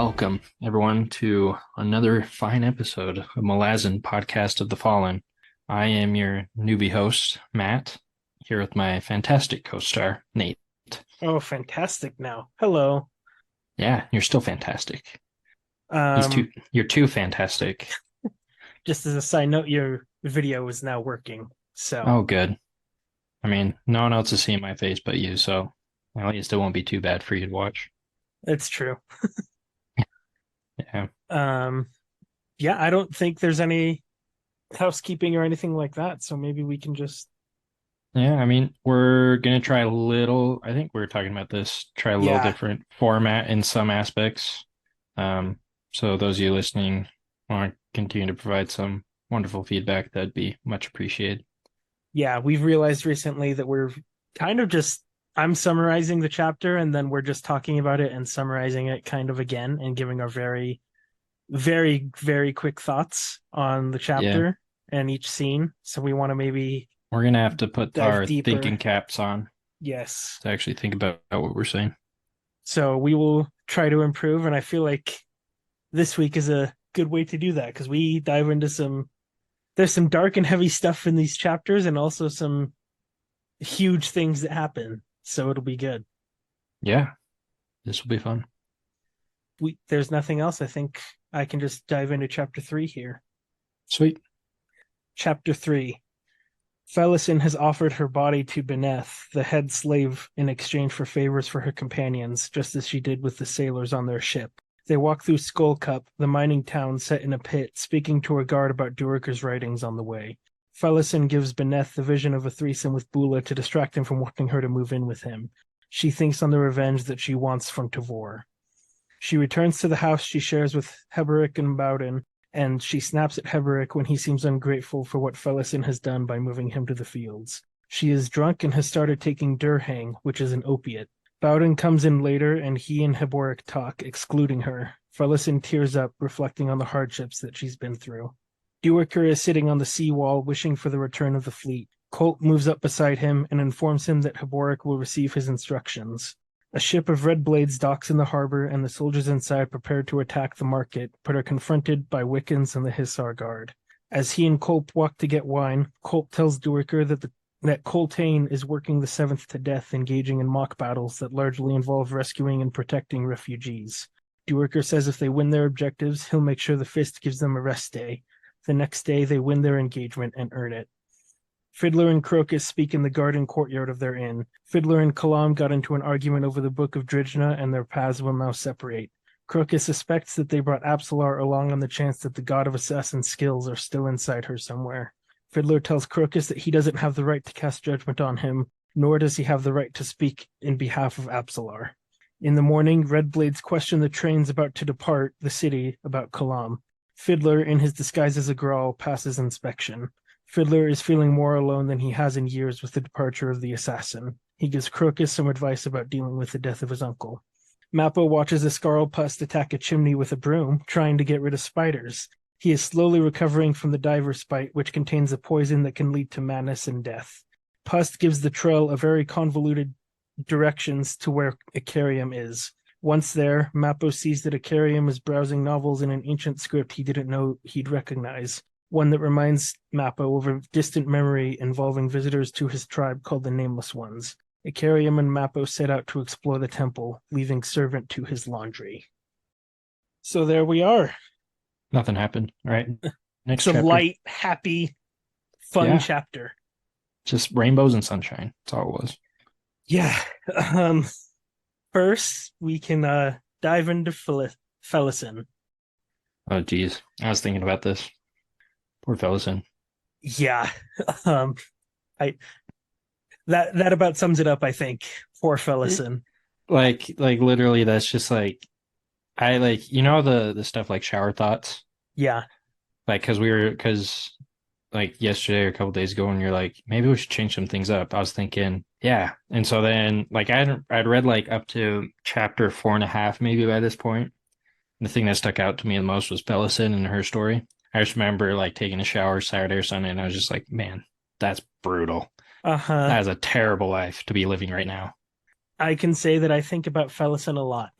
Welcome, everyone, to another fine episode of Malazan Podcast of the Fallen. I am your newbie host, Matt, here with my fantastic co-star, Nate. Oh, fantastic now. Hello. Yeah, you're still fantastic. Um, You're too fantastic. just as a side note, your video is now working. So Oh, good. I mean, no one else is seeing my face but you, so at least it won't be too bad for you to watch. it's true. Yeah. Um, yeah, I don't think there's any housekeeping or anything like that. So maybe we can just, Yeah, I mean, we're gonna try a little, I think we were talking about this, try a little yeah, different format in some aspects. Um, so those of you listening want to continue to provide some wonderful feedback, that'd be much appreciated. yeah, we've realized recently that we're kind of just, I'm summarizing the chapter and then we're just talking about it and summarizing it kind of again and giving our very, very, very quick thoughts on the Yeah, chapter and each scene. So we want to maybe we're gonna have to put dive our deeper. thinking caps on Yes. to actually think about what we're saying. So we will try to improve. And I feel like this week is a good way to do that because we dive into there's some dark and heavy stuff in these chapters and also some huge things that happen. So it'll be good. Yeah, this will be fun. There's nothing else. I think I can just dive into chapter 3 here. Sweet. Chapter 3. Felisin has offered her body to Beneth, the head slave, in exchange for favors for her companions, just as she did with the sailors on their ship. They walk through Skullcup, the mining town set in a pit, speaking to a guard about Duerker's writings on the way. Felisin gives Beneth the vision of a threesome with Bula to distract him from wanting her to move in with him. She thinks on the revenge that she wants from Tavor. She returns to the house she shares with Heberick and Bowden, and she snaps at Heberick when he seems ungrateful for what Felisin has done by moving him to the fields. She is drunk and has started taking Durhang, which is an opiate. Bowden comes in later, and he and Heborick talk, excluding her. Felisin tears up, reflecting on the hardships that she's been through. Duerker is sitting on the seawall, wishing for the return of the fleet. Colt moves up beside him and informs him that Heborick will receive his instructions. A ship of red blades docks in the harbor, and the soldiers inside prepare to attack the market, but are confronted by Wiccans and the Hissar Guard. As he and Colt walk to get wine, Colt tells Duerker that Coltane is working the Seventh to death, engaging in mock battles that largely involve rescuing and protecting refugees. Duerker says if they win their objectives, he'll make sure the Fist gives them a rest day. The next day, they win their engagement and earn it. Fiddler and Crocus speak in the garden courtyard of their inn. Fiddler and Kalam got into an argument over the Book of Drijna, and their paths will now separate. Crocus suspects that they brought Apsalar along on the chance that the god of assassin skills are still inside her somewhere. Fiddler tells Crocus that he doesn't have the right to cast judgment on him, nor does he have the right to speak in behalf of Apsalar. In the morning, Red Blades question the trains about to depart the city about Kalam. Fiddler, in his disguise as a Grawl, passes inspection. Fiddler is feeling more alone than he has in years with the departure of the assassin. He gives Crocus some advice about dealing with the death of his uncle. Mappo watches a Scarlpust attack a chimney with a broom, trying to get rid of spiders. He is slowly recovering from the diver's bite, which contains a poison that can lead to madness and death. Pust gives the Trull a very convoluted directions to where Icarium is. Once there, Mappo sees that Icarium is browsing novels in an ancient script he didn't know he'd recognize, one that reminds Mappo of a distant memory involving visitors to his tribe called the Nameless Ones. Icarium and Mappo set out to explore the temple, leaving Servant to his laundry. So there we are. Nothing happened. All right. Next It's a chapter. light, happy, fun Yeah, chapter. just rainbows and sunshine. That's all it was. Yeah. Um, First, we can dive into Felisin. Oh, geez. I was thinking about this. Poor Felisin. Yeah. Um, I that about sums it up, I think. Poor Felisin. Like literally, that's just like I like the stuff like shower thoughts, Yeah. like because like yesterday or a couple days ago, when you're like maybe we should change some things up. I was thinking, yeah, and so then like I'd read like up to chapter 4.5 maybe by this point. The thing that stuck out to me the most was Pellison and her story. I just remember like taking a shower Saturday or Sunday, and I was just like, man, that's brutal. Uh-huh. That is a terrible life to be living right now. I can say that I think about Felisin a lot.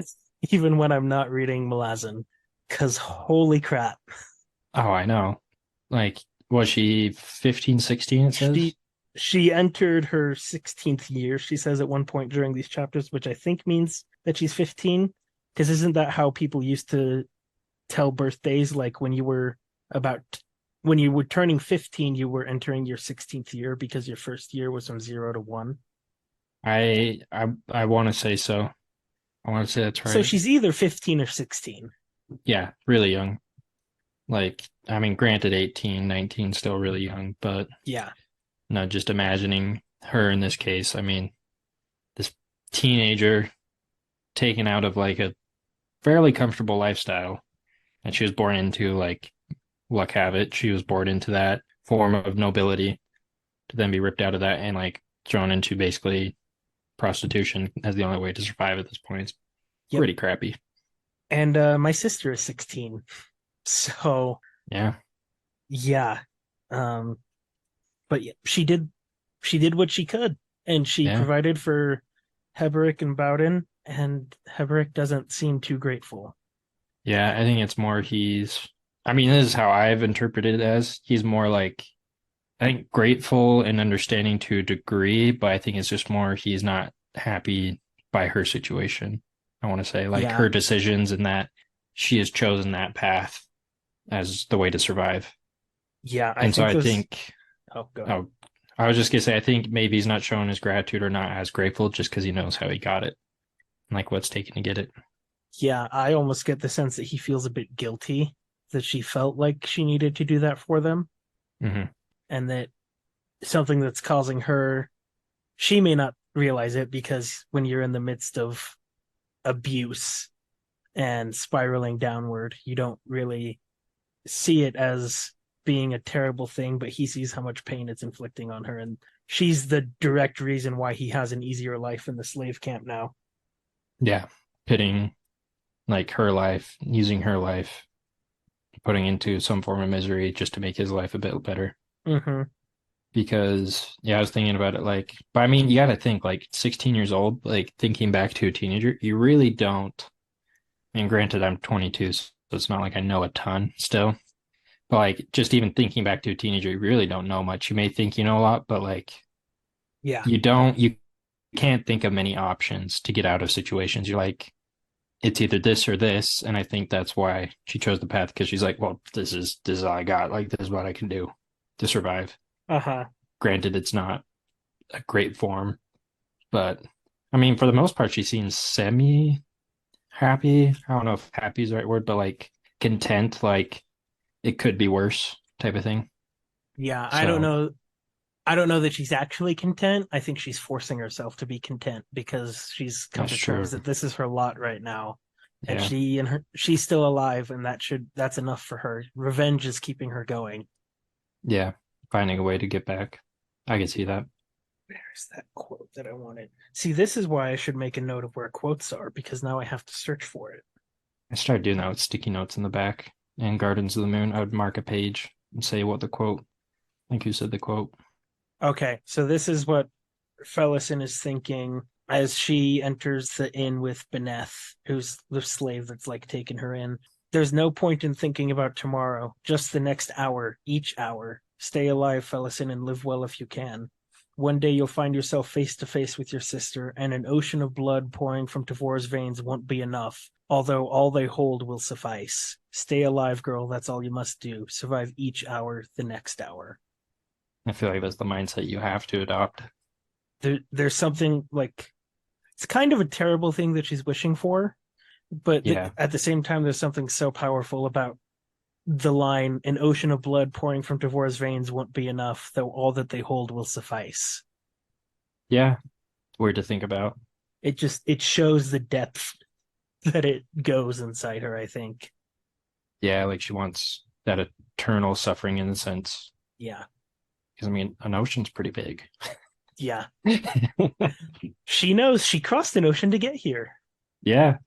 even when I'm not reading Malazan, because holy crap. Oh, I know. Like, was she 15, 16, it says? She she entered her 16th year, she says at one point during these chapters, which I think means that she's 15. Because isn't that how people used to tell birthdays? Like about when you were turning 15, you were entering your 16th year because your first year was from 0 to 1. I want to say so. I want to say that's So right. she's either 15 or 16. Yeah, really young. Like, I mean, granted, 18, 19, still really young, but Yeah. no, just imagining her in this case. I mean, this teenager taken out of like a fairly comfortable lifestyle, and she was born into like luck have it, she was born into that form of nobility to then be ripped out of that and like thrown into basically prostitution as the only way to survive at this point. It's Yep. pretty crappy. And my sister is 16. So, Yeah, yeah. Um but yeah, she did what she could, and she yeah, provided for Heberick and Bowden, and Heberick doesn't seem too grateful. yeah. I think it's more I mean, this is how I've interpreted it as he's more like, I think grateful and understanding to a degree, but I think it's just more he's not happy by her situation. I want to say like Yeah. her decisions and that she has chosen that path as the way to survive. Yeah, I And so think I this. think, Oh, go ahead. oh, I was just gonna say, I think maybe he's not showing his gratitude or not as grateful just because he knows how he got it, like what's taken to get it. Yeah, I almost get the sense that he feels a bit guilty that she felt like she needed to do that for them, Hmm. and that something that's causing her, she may not realize it because when you're in the midst of abuse and spiraling downward, you don't really see it as being a terrible thing, but he sees how much pain it's inflicting on her. And she's the direct reason why he has an easier life in the slave camp now. Yeah, pitting like her life, using her life, putting into some form of misery just to make his life a bit better. Mm-hmm. Because yeah, I was thinking about it like, but I mean, you got to think like 16 years old, like thinking back to a teenager, you really don't. And granted, I'm 22, so it's not like I know a ton still. But like, just even thinking back to a teenager, you really don't know much. You may think you know a lot, but like, Yeah. you can't think of many options to get out of situations. You're like, it's either this or this. And I think that's why she chose the path because she's like, well, this is all I got. Like, this is what I can do to survive. Uh-huh. Granted, it's not a great form, but I mean, for the most part, she seems semi happy. I don't know if happy is the right word, but like content, like it could be worse type of thing. Yeah. I don't So know. I don't know that she's actually content. I think she's forcing herself to be content because she's come that's to terms true. that this is her lot right now. And Yeah. she's still alive, and that's enough for her. Revenge is keeping her going. Yeah. Finding a way to get back. I can see that. Where's that quote that I wanted? See, this is why I should make a note of where quotes are, because now I have to search for it. I started doing that with sticky notes in the back and Gardens of the Moon. I would mark a page and say what the quote, like who said the quote. Okay, so this is what Felisin is thinking as she enters the inn with Beneth, who's the slave that's like taking her in. There's no point in thinking about tomorrow, just the next hour, each hour. Stay alive, Felisin, and live well if you can. One day you'll find yourself face to face with your sister, and an ocean of blood pouring from Tavor's veins won't be enough, although all they hold will suffice. Stay alive, girl, that's all you must do. Survive each hour, the next hour. I feel like that's the mindset you have to adopt. There's something like it's kind of a terrible thing that she's wishing for, but Yeah. at the same time, there's something so powerful about the line "An ocean of blood pouring from Devorah's veins won't be enough, though all that they hold will suffice." Yeah. Weird to think about. It shows the depth that it goes inside her, I think. Yeah. Like she wants that eternal suffering in a sense. Yeah. Because I mean, an ocean's pretty big. Yeah. She knows she crossed an ocean to get here. Yeah.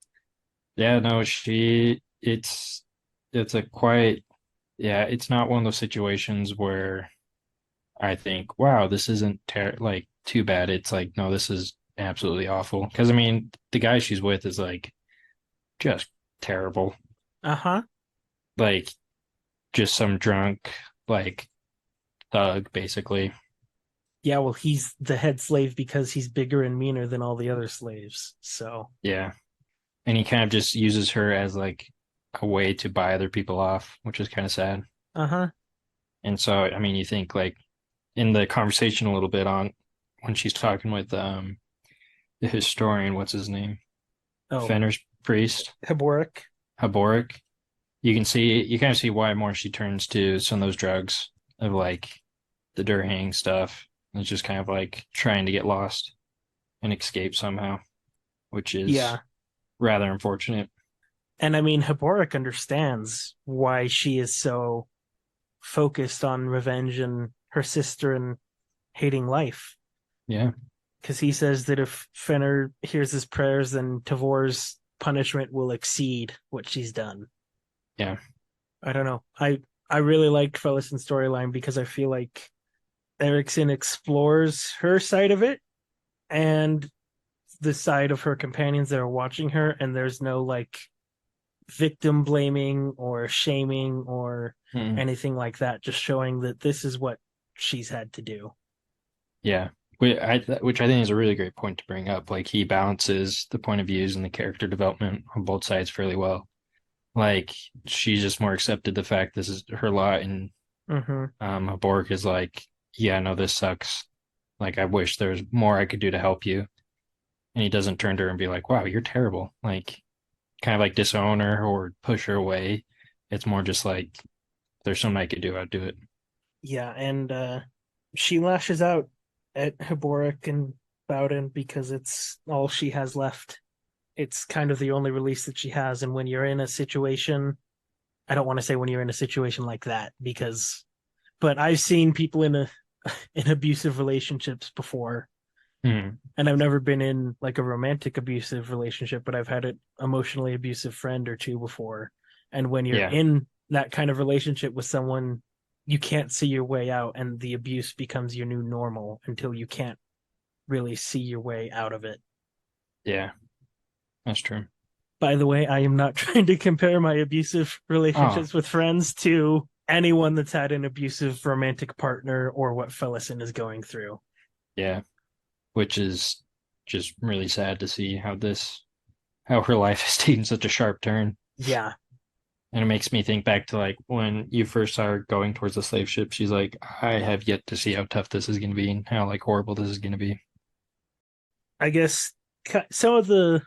Yeah. No, it's a quite, yeah, it's not one of those situations where I think, wow, this isn't like too bad. It's like, no, this is absolutely awful. Because I mean, the guy she's with is like just terrible. Uh-huh. Like just some drunk like thug, basically. Yeah, well, he's the head slave because he's bigger and meaner than all the other slaves. So, Yeah. And he kind of just uses her as like a way to buy other people off, which is kind of sad. uh-huh. And so, I mean, you think like in the conversation a little bit on when she's talking with the historian, what's his name? Oh, Fenner's priest, Heboric. Haboric. You kind of see why more she turns to some of those drugs of like the Durhang stuff. It's just kind of like trying to get lost and escape somehow, which is Yeah. rather unfortunate. And I mean, Heboric understands why she is so focused on revenge and her sister and hating life. Yeah, Because he says that if Fenner hears his prayers, then Tavor's punishment will exceed what she's done. yeah, I don't know. I really liked Felison's storyline because I feel like Erickson explores her side of it and the side of her companions that are watching her, and there's no like victim blaming or shaming or mm, anything like that, just showing that this is what she's had to do. yeah. Which I think is a really great point to bring up. Like he balances the point of views and the character development on both sides fairly well. Like she's just more accepted the fact this is her lot, and Mm-hmm. Borg is like, yeah, no, this sucks. Like I wish there was more I could do to help you. And he doesn't turn to her and be like, wow, you're terrible. Like kind of like disown her or push her away. It's more just like there's something I could do, I'd do it. Yeah, and she lashes out at Heboric and Bowden because it's all she has left. It's kind of the only release that she has. And when you're in a situation, I don't want to say when you're in a situation like that because, but I've seen people in a in abusive relationships before, Hmm. and I've never been in like a romantic abusive relationship, but I've had an emotionally abusive friend or two before. And when you're Yeah, in that kind of relationship with someone, you can't see your way out, and the abuse becomes your new normal until you can't really see your way out of it. yeah, that's true. By the way, I am not trying to compare my abusive Oh, relationships with friends to anyone that's had an abusive romantic partner or what Felisin is going through. yeah, which is just really sad to see how her life has taken such a sharp turn. Yeah, And it makes me think back to like when you first saw her going towards the slave ship, she's like, I have yet to see how tough this is going to be and how like horrible this is going to be. I guess some of the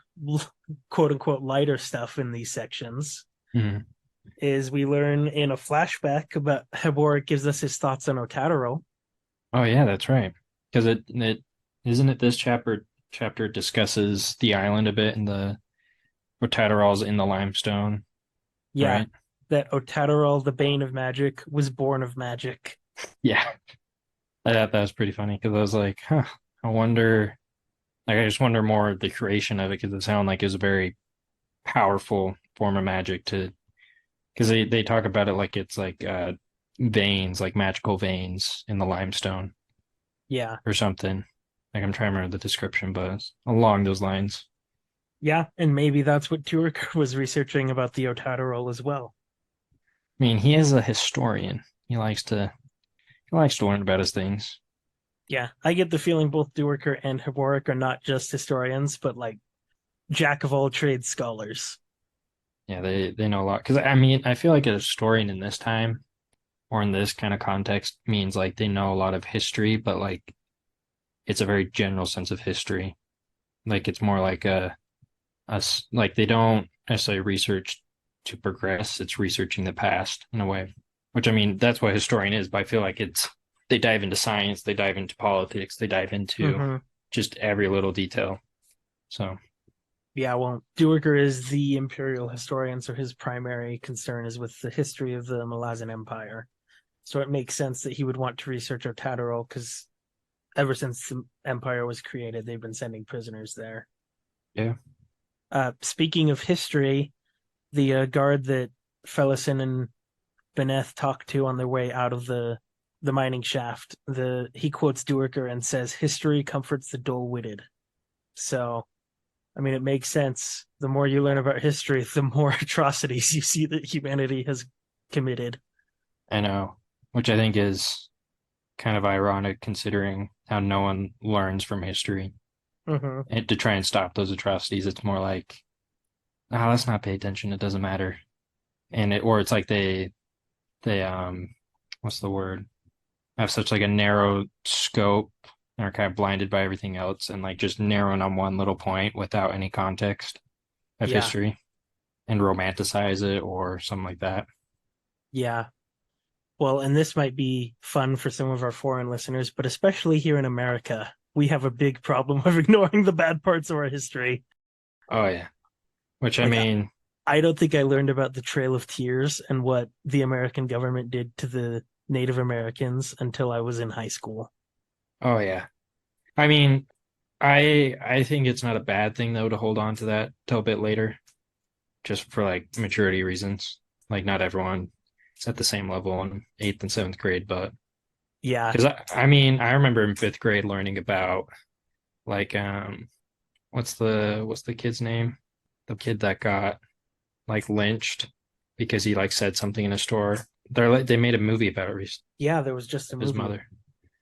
quote unquote lighter stuff in these sections Mhm. is we learn in a flashback about Hebor gives us his thoughts on Otaro. Oh yeah, that's right. Because it isn't it this chapter discusses the island a bit and the Rotatorals in the limestone, Yeah, right? that Otaro, the bane of magic, was born of magic. Yeah. I thought that was pretty funny because I was like, huh, I wonder like I just wonder more of the creation of it because it sounded like it was a very powerful form of magic to because they talk about it like it's like veins, like magical veins in the limestone Yeah, or something. Like I'm trying to remember the description, but it's along those lines. yeah, and maybe that's what Turek was researching about the Otaro as well. I mean, he is a historian. He likes to learn about his things. Yeah, I get the feeling both Duerker and Heboric are not just historians, but like jack of all trades scholars. Yeah, they know a lot. Because I mean, I feel like a historian in this time or in this kind of context means like they know a lot of history, but like it's a very general sense of history. Like it's more like like they don't necessarily research to progress. It's researching the past in a way, which I mean, that's what a historian is. But I feel like they dive into science, they dive into politics, they dive into Mm-hmm. just every little detail. So Yeah, well, Duerker is the imperial historian, so his primary concern is with the history of the Malazan Empire. So it makes sense that he would want to research Otadero because ever since the empire was created, they've been sending prisoners there. yeah, Speaking of history, the guard that Felisin and Beneth talked to on their way out of the mining shaft, he quotes Duerker and says, "History comforts the dull-witted." So I mean, it makes sense. The more you learn about history, the more atrocities you see that humanity has committed. I know, which I think is kind of ironic considering how no one learns from history. Hmm. And to try and stop those atrocities, it's more like, oh, let's not pay attention. It doesn't matter. Or it's like they what's the word? Have such like a narrow scope and are kind of blinded by everything else and like just narrowing on one little point without any context of Yeah, history and romanticize it or something like that. yeah. Well, and this might be fun for some of our foreign listeners, but especially here in America, we have a big problem of ignoring the bad parts of our history. Oh yeah. Which I Like, mean, I don't think I learned about the Trail of Tears and what the American government did to the Native Americans until I was in high school. oh yeah. I mean, I think it's not a bad thing though to hold on to that till a bit later, just for like maturity reasons. Like not everyone is at the same level in eighth and seventh grade, but Yeah, because I mean, I remember in fifth grade learning about like what's the kid's name? The kid that got like lynched because he like said something in a store. They made a movie about yeah, there was just a his movie. mother.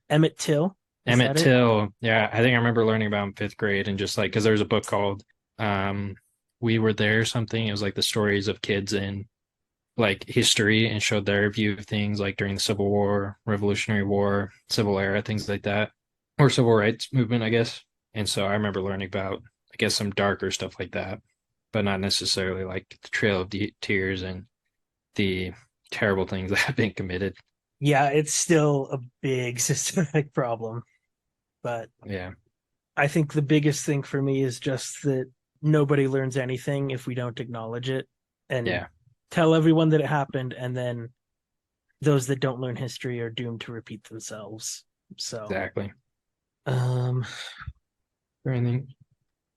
Emmett Till, is Emmett that it? Till. Yeah, I think I remember learning about him in fifth grade and just like because there was a book called um We Were There or something. It was like the stories of kids in like history and showed their view of things like during the Civil War, Revolutionary War, Civil Era, things like that. Or civil rights movement, I guess. And so I remember learning about, I guess, some darker stuff like that, but not necessarily like the Trail of Tears and the terrible things that have been committed. Yeah, it's still a big systematic problem, but Yeah. I think the biggest thing for me is just that nobody learns anything if we don't acknowledge it and Yeah, tell everyone that it happened, and then those that don't learn history are doomed to repeat themselves. So, exactly. um, Or anything.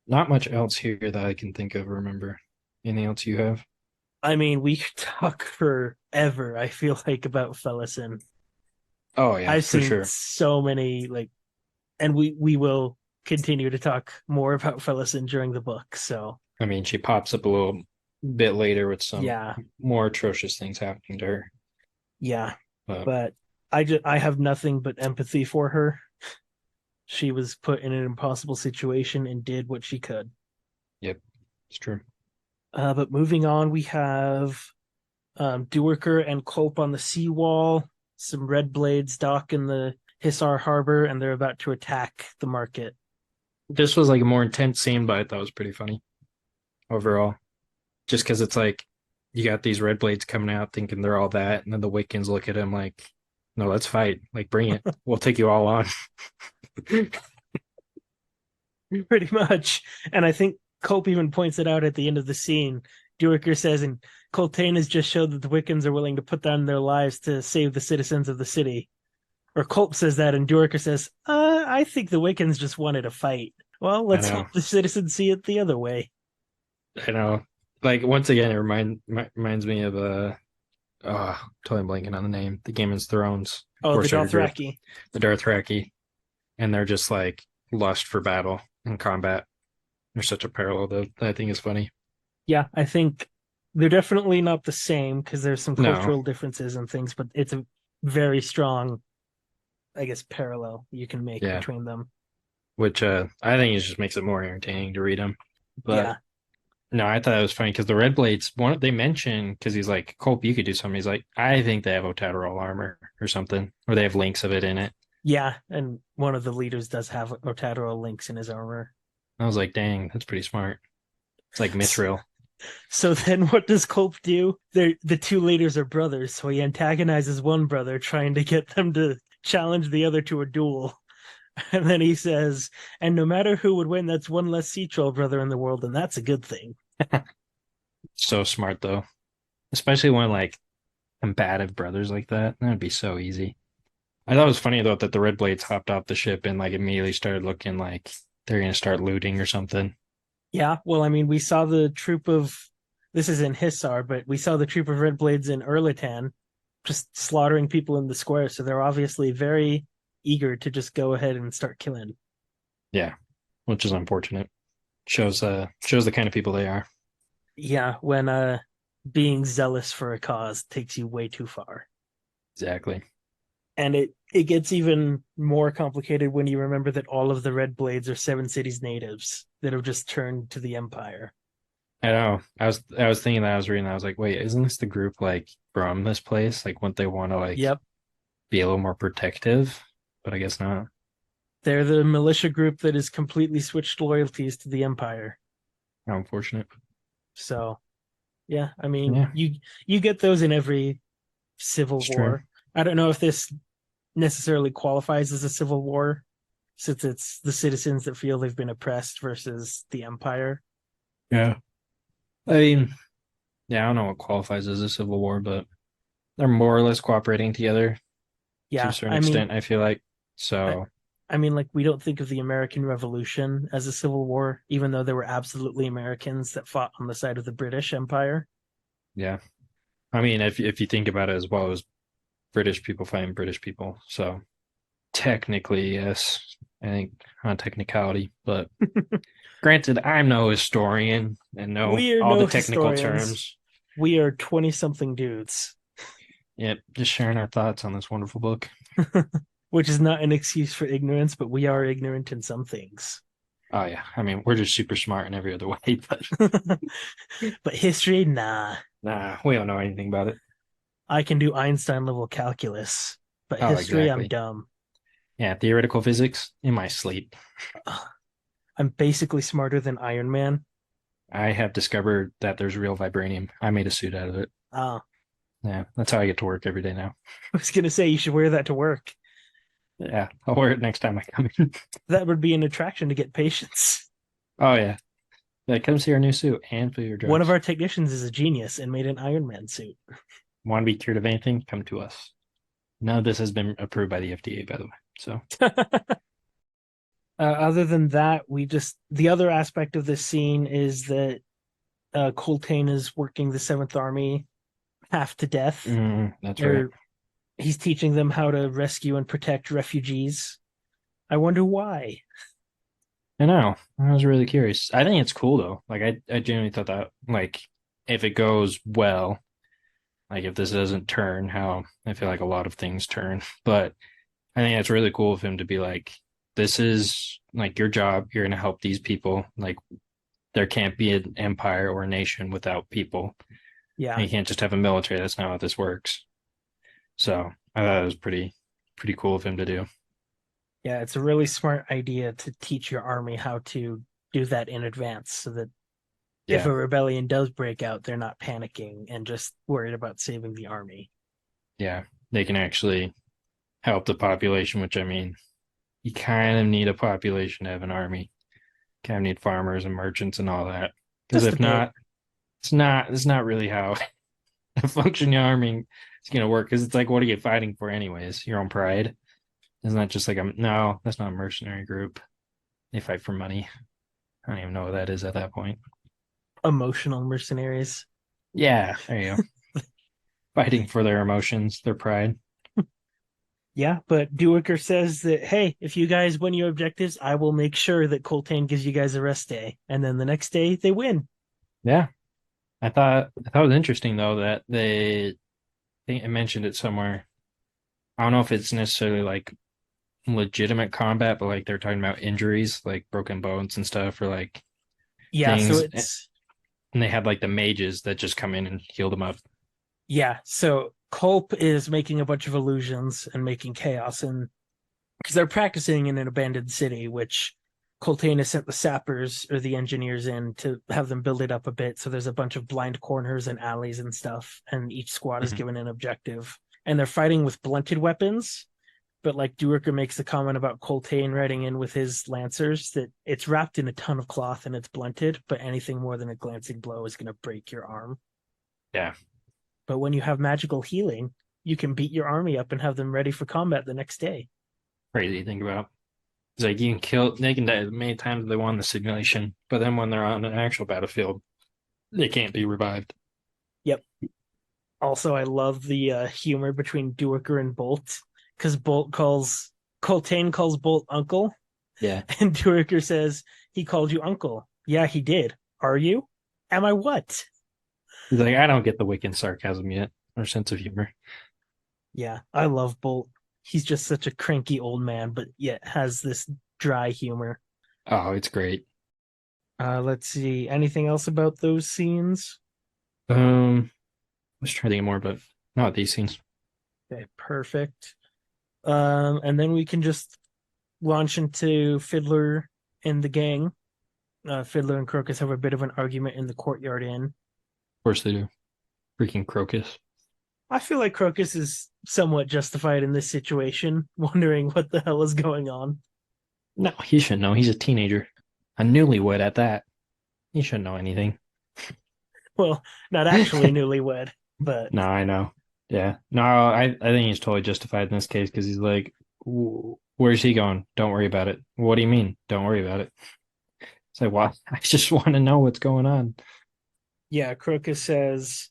Not much else here that I can think of or remember. Anything else you have? I mean, we could talk forever, I feel like, about Felisin. Oh yeah, I've for seen sure. so many, like, and we will continue to talk more about Felisin during the book. So, I mean, she pops up a little bit later with some yeah, more atrocious things happening to her. yeah. But But I have nothing but empathy for her. She was put in an impossible situation and did what she could. yep, it's true. But moving on, we have Duerker and Culp on the seawall, some red blades dock in the Hissar harbor, and they're about to attack the market. This was like a more intense scene, but I thought it was pretty funny overall. Just because it's like you got these red blades coming out thinking they're all that, and then the Wiccans look at him like, no, let's fight. Like, bring it. We'll take you all on. Pretty much. And I think Culp even points it out at the end of the scene. Duerker says, and Coltane has just showed that the Wiccans are willing to put down their lives to save the citizens of the city. Or Culp says that, and Duerker says, I think the Wiccans just wanted to fight. Well, I let's hope know. the citizens see it the other way. I know. Like once again, it reminds me of totally blanking on the name. The Game of Thrones Oh, the Courser group, Dothraki. the Dothraki, and they're just like lust for battle and combat. There's such a parallel that I think is funny. Yeah, I think they're definitely not the same because there's some No, cultural differences and things, but it's a very strong, I guess, parallel you can make yeah, between them. which I think it just makes it more entertaining to read them. But Yeah. no, I thought it was funny because the Red Blades, one they mentioned because he's like, Cope, you could do something. He's like, I think they have Otadral armor or something, or they have links of it in it. Yeah, and one of the leaders does have Otadero links in his armor. I was like, dang, that's pretty smart. It's like Mithril. So then what does Culp do? The two leaders are brothers, so he antagonizes one brother, trying to get them to challenge the other to a duel. And then he says, and no matter who would win, that's one less sea troll brother in the world, and that's a good thing. So smart though, especially when like combative brothers like that. That would be so easy. I thought it was funny though that the Red Blades hopped off the ship and like immediately started looking like they're gonna start looting or something. Yeah, well, I mean, we saw the troop of this is in Hissar, but we saw the troop of Red Blades in Erlitan just slaughtering people in the square, so they're obviously very eager to just go ahead and start killing. Yeah, which is unfortunate. Shows the kind of people they are. Yeah, when being zealous for a cause takes you way too far. Exactly. And it gets even more complicated when you remember that all of the Red Blades are Seven Cities natives that have just turned to the Empire. I know. I was thinking that I was reading. I was like, wait, isn't this the group like from this place? Like, wouldn't they want to like Yep. be a little more protective? But I guess not. They're the militia group that has completely switched loyalties to the Empire. How unfortunate. So yeah, I mean, Yeah, you get those in every civil it's true. war. I don't know if this necessarily qualifies as a civil war, since it's the citizens that feel they've been oppressed versus the Empire. Yeah. I mean, yeah, I don't know what qualifies as a civil war, but they're more or less cooperating together to a Yeah, certain extent, I feel like. I, So, I mean, like we don't think of the American Revolution as a civil war, even though there were absolutely Americans that fought on the side of the British Empire. yeah. I mean, if you think about it as well as British people fighting British people. So, technically, yes, I think on technicality, but granted, I'm no historian and know We are all the no technical historians. terms. We are 20 something dudes, Yep, just sharing our thoughts on this wonderful book. which is not an excuse for ignorance, but we are ignorant in some things. Oh yeah, I mean we're just super smart in every other way, but But history, nah. nah, we don't know anything about it. I can do Einstein level calculus, but Oh, history, I'm exactly. dumb. Yeah, theoretical physics in my sleep. I'm basically smarter than Iron Man. I have discovered that there's real vibranium. I made a suit out of it. Uh, Yeah, that's how I get to work every day now. I was going to say you should wear that to work. Yeah, I'll wear it next time I come in. That would be an attraction to get patients. Oh yeah, that comes here a new suit and for your One of drugs. our technicians is a genius and made an Iron Man suit. Want to be cured of anything? Come to us. None of this has been approved by the FDA, by the way. So Other than that, the other aspect of this scene is that Coltane is working the Seventh Army half to death. that's right. Or he's teaching them how to rescue and protect refugees. I wonder why. I know. I was really curious. I think it's cool though. Like I genuinely thought that like if it goes well, like if this doesn't turn how I feel like a lot of things turn. But I think it's really cool of him to be like, this is like your job. You're gonna help these people. Like there can't be an empire or a nation without people. Yeah, And you can't just have a military. That's not how this works. So I thought it was pretty cool of him to do. yeah, it's a really smart idea to teach your army how to do that in advance so that if Yeah. a rebellion does break out, they're not panicking and just worried about saving the army. Yeah. They can actually help the population, which I mean, you kind of need a population to have an army. Kind of need farmers and merchants and all that. Because Just a if bit. not, it's not really how a functioning army is going to work. Because it's like, what are you fighting for, anyways? Your own pride. Isn't that just like a no? That's not a mercenary group. They fight for money. I don't even know what that is at that point. Emotional mercenaries. Yeah, there you go. Fighting for their emotions, their pride. Yeah, but Duiker says that, hey, if you guys win your objectives, I will make sure that Coltane gives you guys a rest day. And then the next day they win. Yeah, I thought it was interesting though that they I think I mentioned it somewhere. I don't know if it's necessarily like legitimate combat, but like they're talking about injuries, like broken bones and stuff, or like Yeah, so things. And it's they had like the mages that just come in and heal them up. yeah, so Culp is making a bunch of illusions and making chaos and because they're practicing in an abandoned city, which Coltane has sent the sappers or the engineers in to have them build it up a bit. So there's a bunch of blind corners and alleys and stuff, and each squad is Mhm. given an objective. And they're fighting with blunted weapons. But like Duerker makes the comment about Coltane riding in with his lancers that it's wrapped in a ton of cloth and it's blunted, but anything more than a glancing blow is going to break your arm. Yeah, But when you have magical healing, you can beat your army up and have them ready for combat the next day. crazy to think about. It's like you can kill, they can die as many times as they want in the simulation, but then when they're on an actual battlefield, they can't be revived. Yep. Also, I love the humor between Duerker and Bolt because Coltane calls Bolt uncle, Yeah, and Duerker says he called you uncle. Yeah, he did. Are you? Am I what? He's like, I don't get the Wiccan sarcasm yet, or sense of humor. Yeah, I love Bolt. He's just such a cranky old man, but yet has this dry humor. Oh, it's great. Let's see. Anything else about those scenes? Let's try to get more, but not these scenes. Okay, perfect. And then we can just launch into Fiddler and the gang. Fiddler and Crocus have a bit of an argument in the courtyard inn. Of course they do. Freaking Crocus. I feel like Crocus is somewhat justified in this situation, wondering what the hell is going on. No, he shouldn't know. He's a teenager. A newlywed at that. He shouldn't know anything. Well, not actually newlywed, but No, I know. Yeah. No, I think he's totally justified in this case because he's like, Where's he going? Don't worry about it." What do you mean? Don't worry about it. It's like, well, I just want to know what's going on. yeah, Crocus says,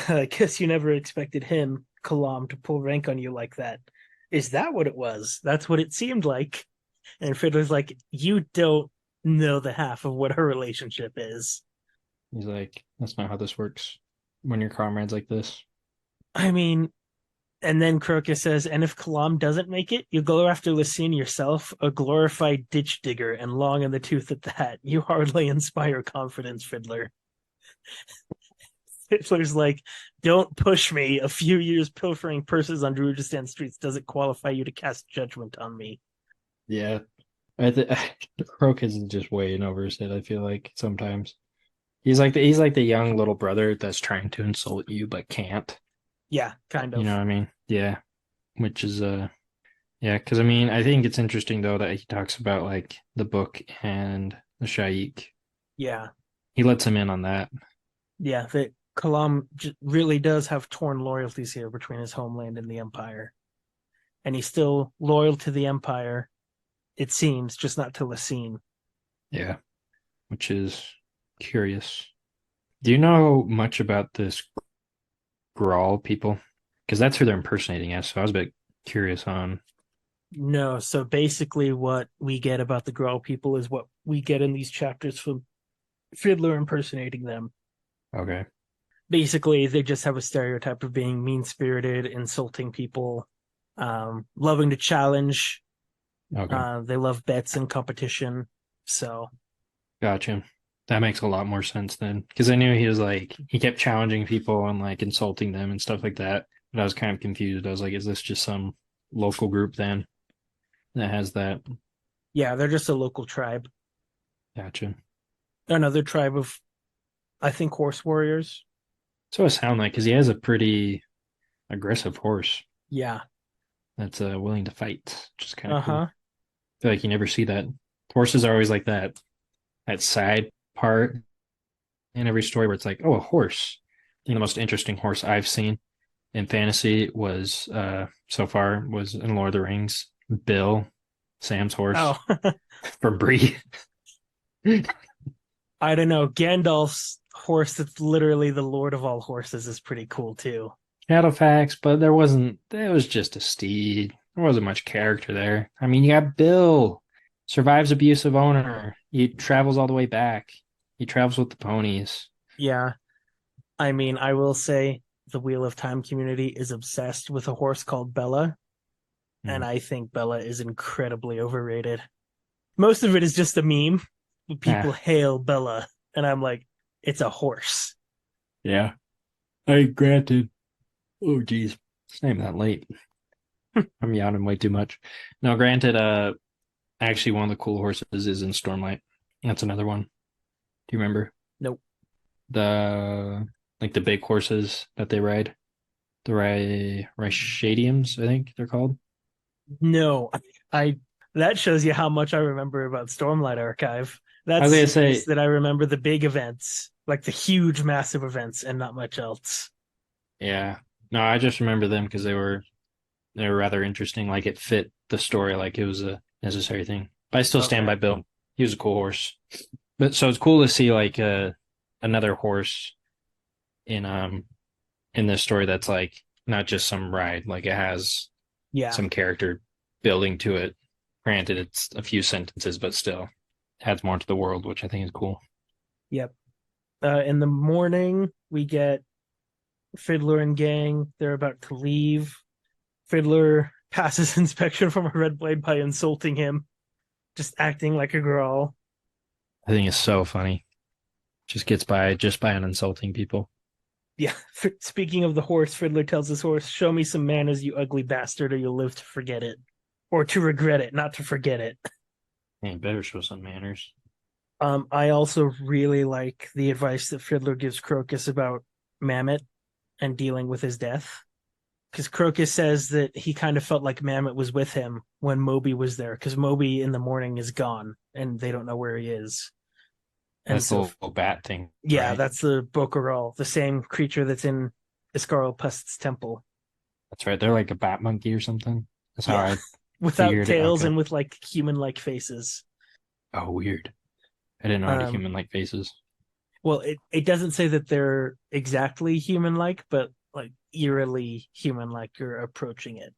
I guess you never expected him, Kalam, to pull rank on you like that. Is that what it was? That's what it seemed like. And Fiddler's like, you don't know the half of what her relationship is. He's like, that's not how this works when your comrades like this. I mean, and then Crocus says, and if Kalam doesn't make it, you go after Lucine yourself, a glorified ditch digger and long in the tooth at that. You hardly inspire confidence, Fiddler. Fiddler's like, don't push me. A few years pilfering purses on Drujistan streets doesn't qualify you to cast judgment on me. Yeah. I th- Crocus is just way in over his head, I feel like sometimes. He's like the young little brother that's trying to insult you but can't. Yeah, kind You know of. what I mean? Yeah. Which is yeah, because I mean, I think it's interesting though that he talks about like the book and the Shaikh. Yeah. He lets him in on that. Yeah, that Kalam really does have torn loyalties here between his homeland and the Empire. And he's still loyal to the Empire, it seems, just not to Lasine. Yeah, which is curious. Do you know much about this Grawl people? Because that's who they're impersonating as. So I was a bit curious on. No, so basically what we get about the Grawl people is what we get in these chapters from Fiddler impersonating them. Okay. Basically, they just have a stereotype of being mean spirited, insulting people, loving to challenge. Okay. They love bets and competition. So, Gotcha. That makes a lot more sense then. Because I knew he was like, he kept challenging people and like insulting them and stuff like that. But I was kind of confused. I was like, is this just some local group then that has that? yeah, they're just a local tribe. Gotcha. Another tribe of, I think, horse warriors. So it sounds like because he has a pretty aggressive horse Yeah. that's willing to fight, which is kind of Uh cool. huh. I feel like you never see that. Horses are always like that side part in every story where it's like, oh, a horse. I think the most interesting horse I've seen in fantasy was so far was in Lord of the Rings, Bill, Sam's horse Oh, from Bree. I don't know. Gandalf's horse that's literally the lord of all horses is pretty cool too. Shadowfax, but there wasn't. It was just a steed. There wasn't much character there. I mean, you got Bill, survives abusive owner. He travels all the way back. He travels with the ponies. Yeah. I mean, I will say the Wheel of Time community is obsessed with a horse called Bella, and Mm. I think Bella is incredibly overrated. Most of it is just a meme. People Ah, hail Bella, and I'm like, it's a horse. yeah. I granted. Oh, geez, it's not even that late. I'm yawning way too much. No, granted. Actually, one of the cool horses is in Stormlight. That's another one. Do you remember Nope. the like the big horses that they ride? The Rishadiums, I think they're called. No. I that shows you how much I remember about Stormlight Archive. I was That's gonna just say, that I remember the big events, like the huge, massive events, and not much else. yeah. No, I just remember them because they were rather interesting. Like it fit the story, like it was a necessary thing. But I still stand Okay. by Bill. He was a cool horse. But so it's cool to see like another horse in in this story that's like not just some ride, like it has Yeah. some character building to it. Granted, it's a few sentences, but still. adds more to the world, which I think is cool. Yep. In the morning, we get Fiddler and gang. They're about to leave. Fiddler passes inspection from a red blade by insulting him, just acting like a girl. I think it's so funny. Just gets by just by on insulting people. Yeah. Speaking of the horse, Fiddler tells his horse, "Show me some manners, you ugly bastard, or you'll live to forget it. Or to regret it, not to forget it." Man, better show some manners. I also really like the advice that Fiddler gives Crocus about Mammoth and dealing with his death. Because Crocus says that he kind of felt like Mammoth was with him when Moby was there, because Moby in the morning is gone and they don't know where he is. And That's the so, little bat thing, yeah, right? that's the Bokarol, the same creature that's in Iskarl temple. That's right. They're like a bat monkey or something. That's how Yeah, I without figured it. tails Okay. and with like human-like faces. Oh, weird. I didn't know how to Um, human like faces. well, it doesn't say that they're exactly human-like, but like eerily human-like. You're approaching it.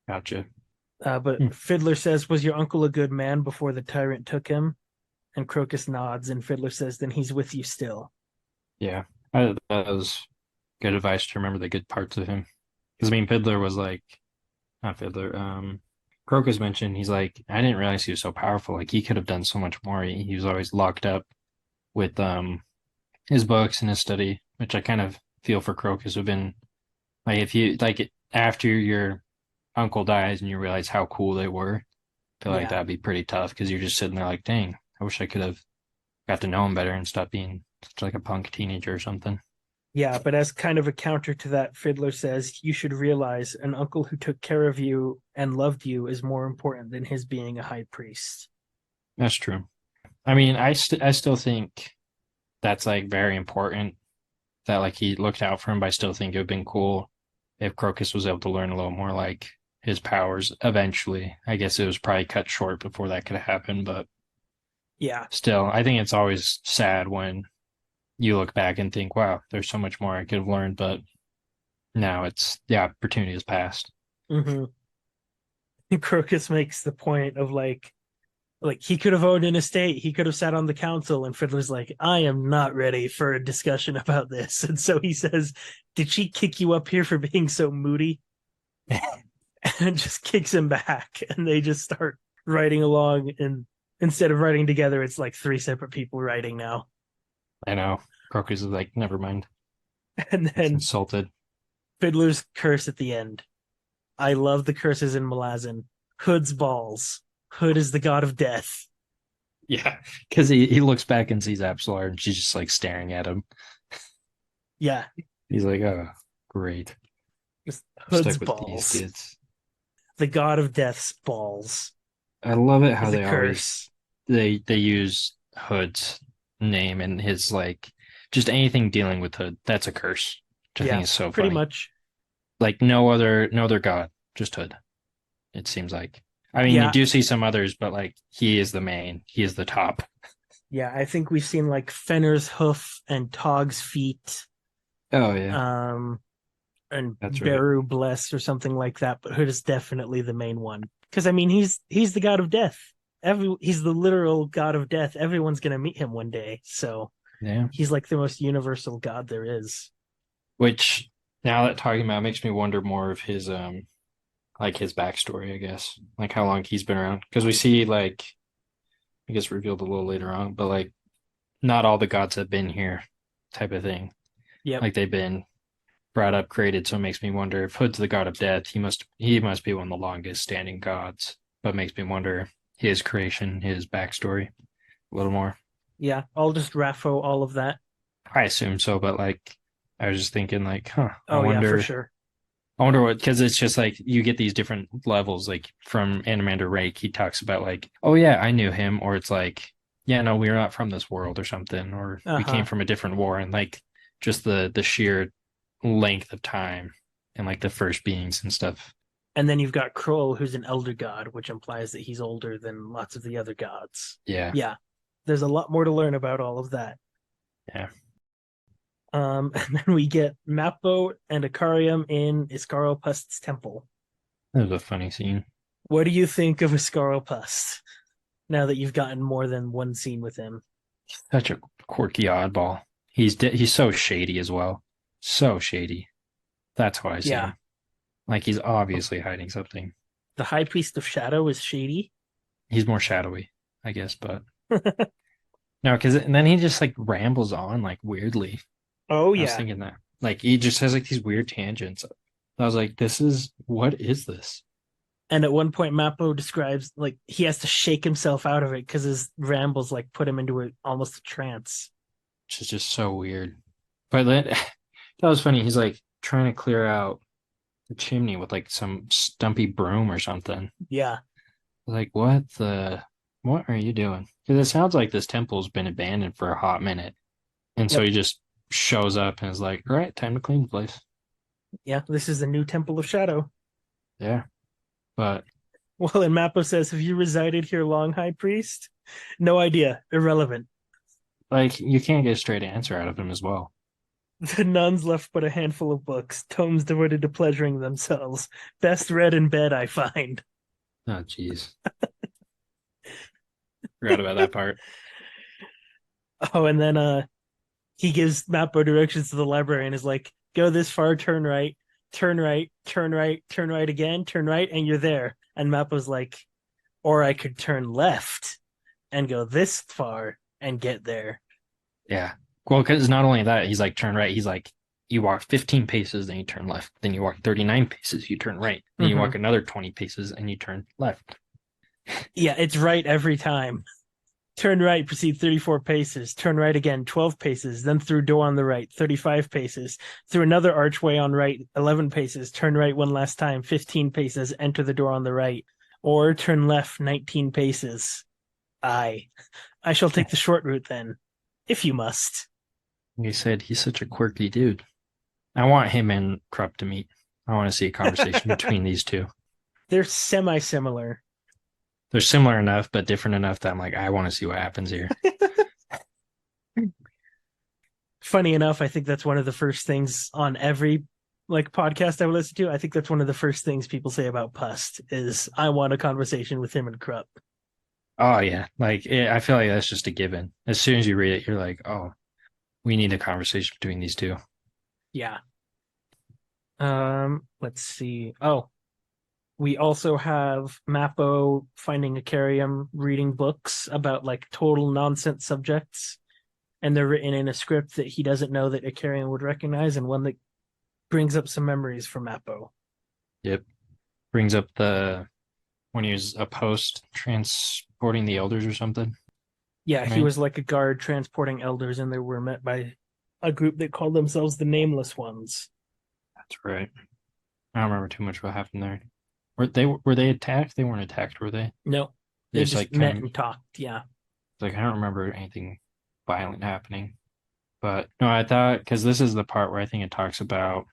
Gotcha. But Hmm. Fiddler says, "Was your uncle a good man before the tyrant took him?" And Crocus nods, and Fiddler says, "Then he's with you still." Yeah. That was good advice to remember the good parts of him. Because I mean, Fiddler was like, not Fiddler. Crocus mentioned he's like, I didn't realize he was so powerful. Like he could have done so much more. He was always locked up with his books and his study, which I kind of feel for Crocus. Have been like if you like after your uncle dies and you realize how cool they were, I feel like Yeah. that'd be pretty tough because you're just sitting there like, dang, I wish I could have got to know him better and stop being such like a punk teenager or something. Yeah, but as kind of a counter to that, Fiddler says, "You should realize an uncle who took care of you and loved you is more important than his being a high priest." That's true. I mean, I still think that's like very important that like he looked out for him, but I still think it would have been cool if Crocus was able to learn a little more like his powers eventually. I guess it was probably cut short before that could have happened, but Yeah. still, I think it's always sad when you look back and think, wow, there's so much more I could have learned, but now it's the opportunity has passed. Mm-hmm. Crocus makes the point of like he could have owned an estate, he could have sat on the council, and Fiddler's like, "I am not ready for a discussion about this." And so he says, "Did she kick you up here for being so moody?" And just kicks him back, and they just start writing along, and instead of writing together, it's like three separate people writing now. I know. Crocus is like, never mind. And He's then insulted. Fiddler's curse at the end. I love the curses in Malazan. Hood's balls. Hood is the god of death. Yeah. Because he looks back and sees Absolar and she's just like staring at him. Yeah, He's like, oh, great. just Stuck Hood's with these balls. kids. The god of death's balls I love it how is a they always curse. they use Hood's name and his like just anything dealing with Hood. That's a curse, which I think Yeah, is so pretty funny. much. Like no other god, just Hood. It seems like. I mean, you Yeah, do see some others, but like he is the main. He is the top. yeah. I think we've seen like Fenner's hoof and Tog's feet, Oh yeah, um, and that's right. Beru bless or something like that. But Hood is definitely the main one because I mean he's the god of death. He's the literal god of death. Everyone's gonna meet him one day, so Yeah. he's like the most universal god there is. Which now that talking about it makes me wonder more of his like his backstory, I guess. Like how long he's been around. Because we see like I guess revealed a little later on, but like not all the gods have been here type of thing. Yep. Like they've been brought up, created, so it makes me wonder if Hood's the god of death, he must be one of the longest standing gods. But it makes me wonder his creation, his backstory a little more. Yeah. I'll just raffo all of that. I assume so, but like I was just thinking like, huh, I Oh yeah, for wonder sure. I wonder what, because it's just like you get these different levels. Like from Animander Rake, he talks about like, oh yeah, I knew him, or it's like, yeah, no, we're not from this world or something, or we came Uh-huh. from a different war, and like just the sheer length of time and like the first beings and stuff. And then you've got Kroll, who's an elder god, which implies that he's older than lots of the other gods. Yeah, Yeah, there's a lot more to learn about all of that. yeah, And then we get Mappo and Ikariam in Iskaropust's temple. that was a funny scene. What do you think of Iskaropust? now that you've gotten more than one scene with him. Such a quirky oddball. He's so shady as well. So shady. That's how I see Yeah. him. Like he's obviously hiding something. The High Priest of Shadow is shady. He's more shadowy, I guess, but no, because and then he just like rambles on like weirdly. Oh I was yeah. thinking that. Like he just has like these weird tangents. I was like, this is what is this? And at one point, Mappo describes like he has to shake himself out of it because his rambles like put him into almost a trance. Which is just so weird. But then that was funny. He's like trying to clear out the chimney with like some stumpy broom or something. Yeah. Like, what are you doing? Because it sounds like this temple's been abandoned for a hot minute. And so Yep. he just shows up and is like, all right, time to clean the place. Yeah. This is the new Temple of Shadow. Yeah. But Well, and Mappo says, "Have you resided here long, High Priest?" No idea. Irrelevant. like you can't get a straight answer out of him as well. The nuns left but a handful of books, tomes devoted to pleasuring themselves. Best read in bed, I find. Oh, jeez. Forgot about that part. Oh, and then he gives Mappo directions to the library and is like, go this far, turn right, turn right, turn right, turn right again, turn right, and you're there. And Mappo's like, or I could turn left and go this far and get there. Yeah. Well, because not only that, he's like, turn right. He's like, you walk 15 paces, then you turn left. Then you walk 39 paces, you turn right. Then you Mm-hmm. walk another 20 paces and you turn left. Yeah, it's right every time. Turn right, proceed 34 paces. Turn right again, 12 paces. Then through door on the right, 35 paces. Through another archway on right, 11 paces. Turn right one last time, 15 paces. Enter the door on the right. Or turn left, 19 paces. Aye. I shall take the short route then, if you must. He said he's such a quirky dude. I want him and Krupp to meet. I want to see a conversation between these two. They're semi similar. They're similar enough, but different enough that I'm like, I want to see what happens here. Funny enough, I think that's one of the first things on every like podcast I would listen to. I think that's one of the first things people say about Pust is I want a conversation with him and Krupp. Oh yeah, like I feel like that's just a given. As soon as you read it, you're like, oh, we need a conversation between these two. Yeah. Let's see. Oh, we also have Mappo finding Icarium reading books about like total nonsense subjects, and they're written in a script that he doesn't know that Icarium would recognize, and one that brings up some memories for Mappo. Yep. Brings up the when he was a post transporting the elders or something, Yeah, he right? was like a guard transporting elders, and they were met by a group that called themselves the Nameless Ones. That's right. I don't remember too much what happened there. Were they attacked? They weren't attacked, were they? No, They they just just like met kind of and talked. Yeah, like I don't remember anything violent happening. But no, I thought because this is the part where I think it talks about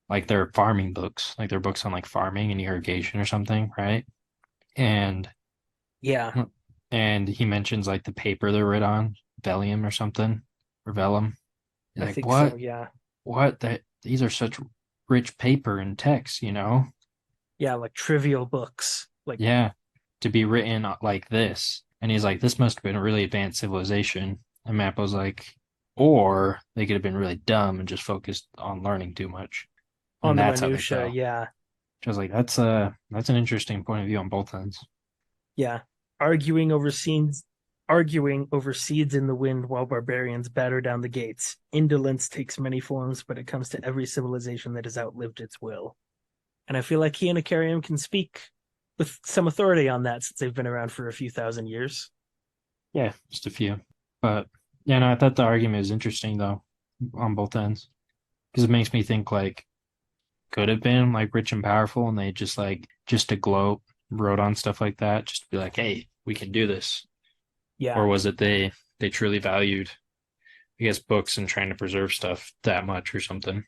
like their farming books, like their books on like farming and irrigation or something, right? And yeah, and he mentions like the paper they're writ on, Vellum or something, or Vellum. He's I like, think so. what? Yeah, What? That these are such rich paper and text, you know? yeah, like trivial books. Like, Yeah, to be written like this. And he's like, this must have been a really advanced civilization. And Mappo's like, or they could have been really dumb and just focused on learning too much. on And the that's how they minutia. fell. Yeah, I was like, that's an interesting point of view on both ends. yeah, arguing over scenes, arguing over seeds in the wind while barbarians batter down the gates. Indolence takes many forms, but it comes to every civilization that has outlived its will. And I feel like he and Icarium can speak with some authority on that since they've been around for a few thousand years. Yeah, just a few. But yeah, no, I thought the argument was interesting though, on both ends. Because it makes me think like could have been like rich and powerful and they just like just to gloat, wrote on stuff like that, just to be like, hey, we can do this. Yeah. Or was it they truly valued, I guess, books and trying to preserve stuff that much or something,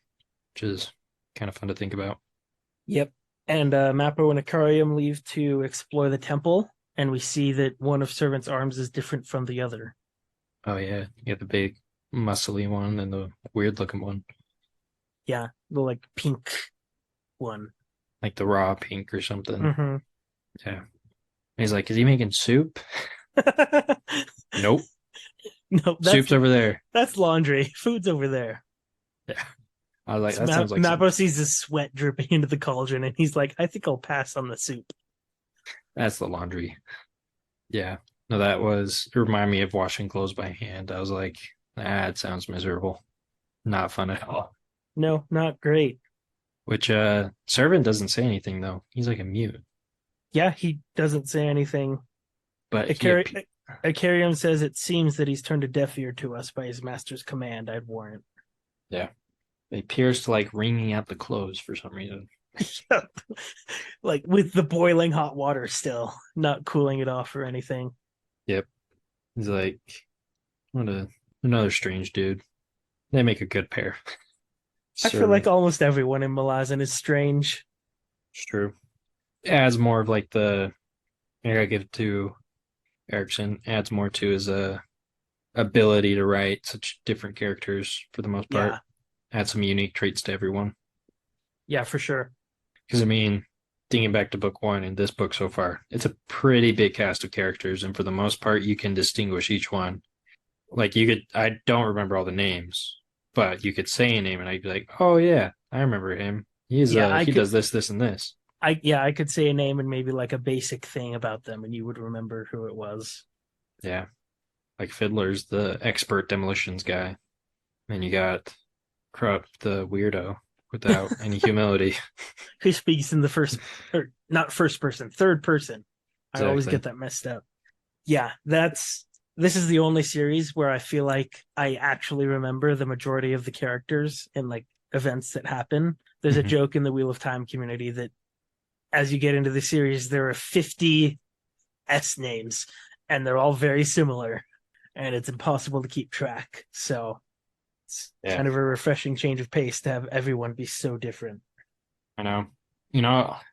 which is kind of fun to think about. Yep. And Mappo and Icarium leave to explore the temple, and we see that one of Servant's arms is different from the other. Oh yeah, you got the big muscly one and the weird looking one, Yeah, the like pink one. like the raw pink or something. Mm-hmm. Yeah. He's like, is he making soup? Nope. No, Soup's over there. that's laundry. Food's over there. Yeah. I was like, So that sounds like Mappo something. sees his sweat dripping into the cauldron, and he's like, "I think I'll pass on the soup." That's the laundry. Yeah. No, that was it reminded me of washing clothes by hand. I was like, it sounds miserable. Not fun at all. No, not great. Which Servant doesn't say anything though. He's like a mute. Yeah, he doesn't say anything. But he Ikari- Ikariam says it seems that he's turned a deaf ear to us by his master's command. I'd warrant. yeah. He appears to like wringing out the clothes for some reason. Like with the boiling hot water still, not cooling it off or anything. Yep. He's like, what a another strange dude. They make a good pair. I feel like Servant. almost everyone in Malazan is strange. It's true. Adds more of like the I gotta give it to Erickson, adds more to his ability to write such different characters for the most part. Yeah, Add some unique traits to everyone. yeah, for sure. Because I mean, thinking back to book one and this book so far, it's a pretty big cast of characters, and for the most part, you can distinguish each one. Like you could, I don't remember all the names, but you could say a name, and I'd be like, oh yeah, I remember him. Yeah, I He could does this, this, and this. I could say a name and maybe like a basic thing about them and you would remember who it was. Yeah, like Fiddler's the expert demolitions guy, and you got Krupp, the weirdo without any humility. Who speaks in the first or not first person, third person. I always Exactly. get that messed up. Yeah, this is the only series where I feel like I actually remember the majority of the characters and like events that happen. There's a Mhm. joke in the Wheel of Time community that as you get into the series, there are 50 S names and they're all very similar and it's impossible to keep track. So it's Yeah, kind of a refreshing change of pace to have everyone be so different. I know.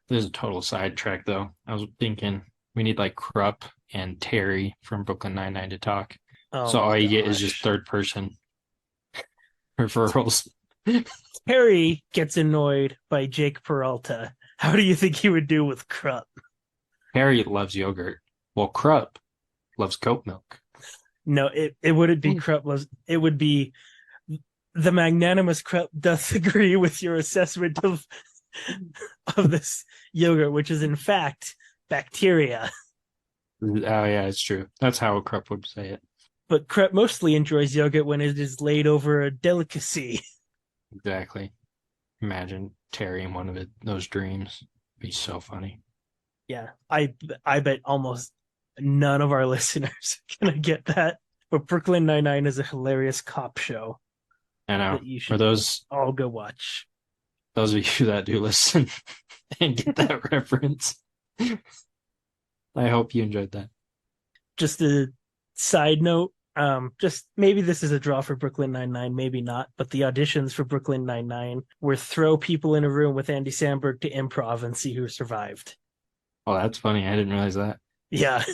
There's a total sidetrack though. I was thinking we need like Krupp and Terry from Brooklyn Nine-Nine to talk. Oh So my all you get is just gosh. third person referrals. Harry gets annoyed by Jake Peralta. How do you think he would do with Krupp? Terry loves yogurt. Well, Krupp loves goat milk. No, it wouldn't be Krupp. It would be the magnanimous Krupp does agree with your assessment of this yogurt, which is in fact bacteria. Oh yeah, it's true. That's how Krupp would say it. But Krupp mostly enjoys yogurt when it is laid over a delicacy. Exactly. Imagine Terry in one of those dreams. It'd be so funny. Yeah, I bet almost none of our listeners are gonna get that. But Brooklyn Nine-Nine is a hilarious cop show I know. that you For should all go watch. those of you that do listen and get that reference, I hope you enjoyed that. Just a side note, just maybe this is a draw for Brooklyn Nine-Nine, maybe not, but the auditions for Brooklyn Nine-Nine were throw people in a room with Andy Samberg to improv and see who survived. Oh, that's funny. I didn't realize that. Yeah,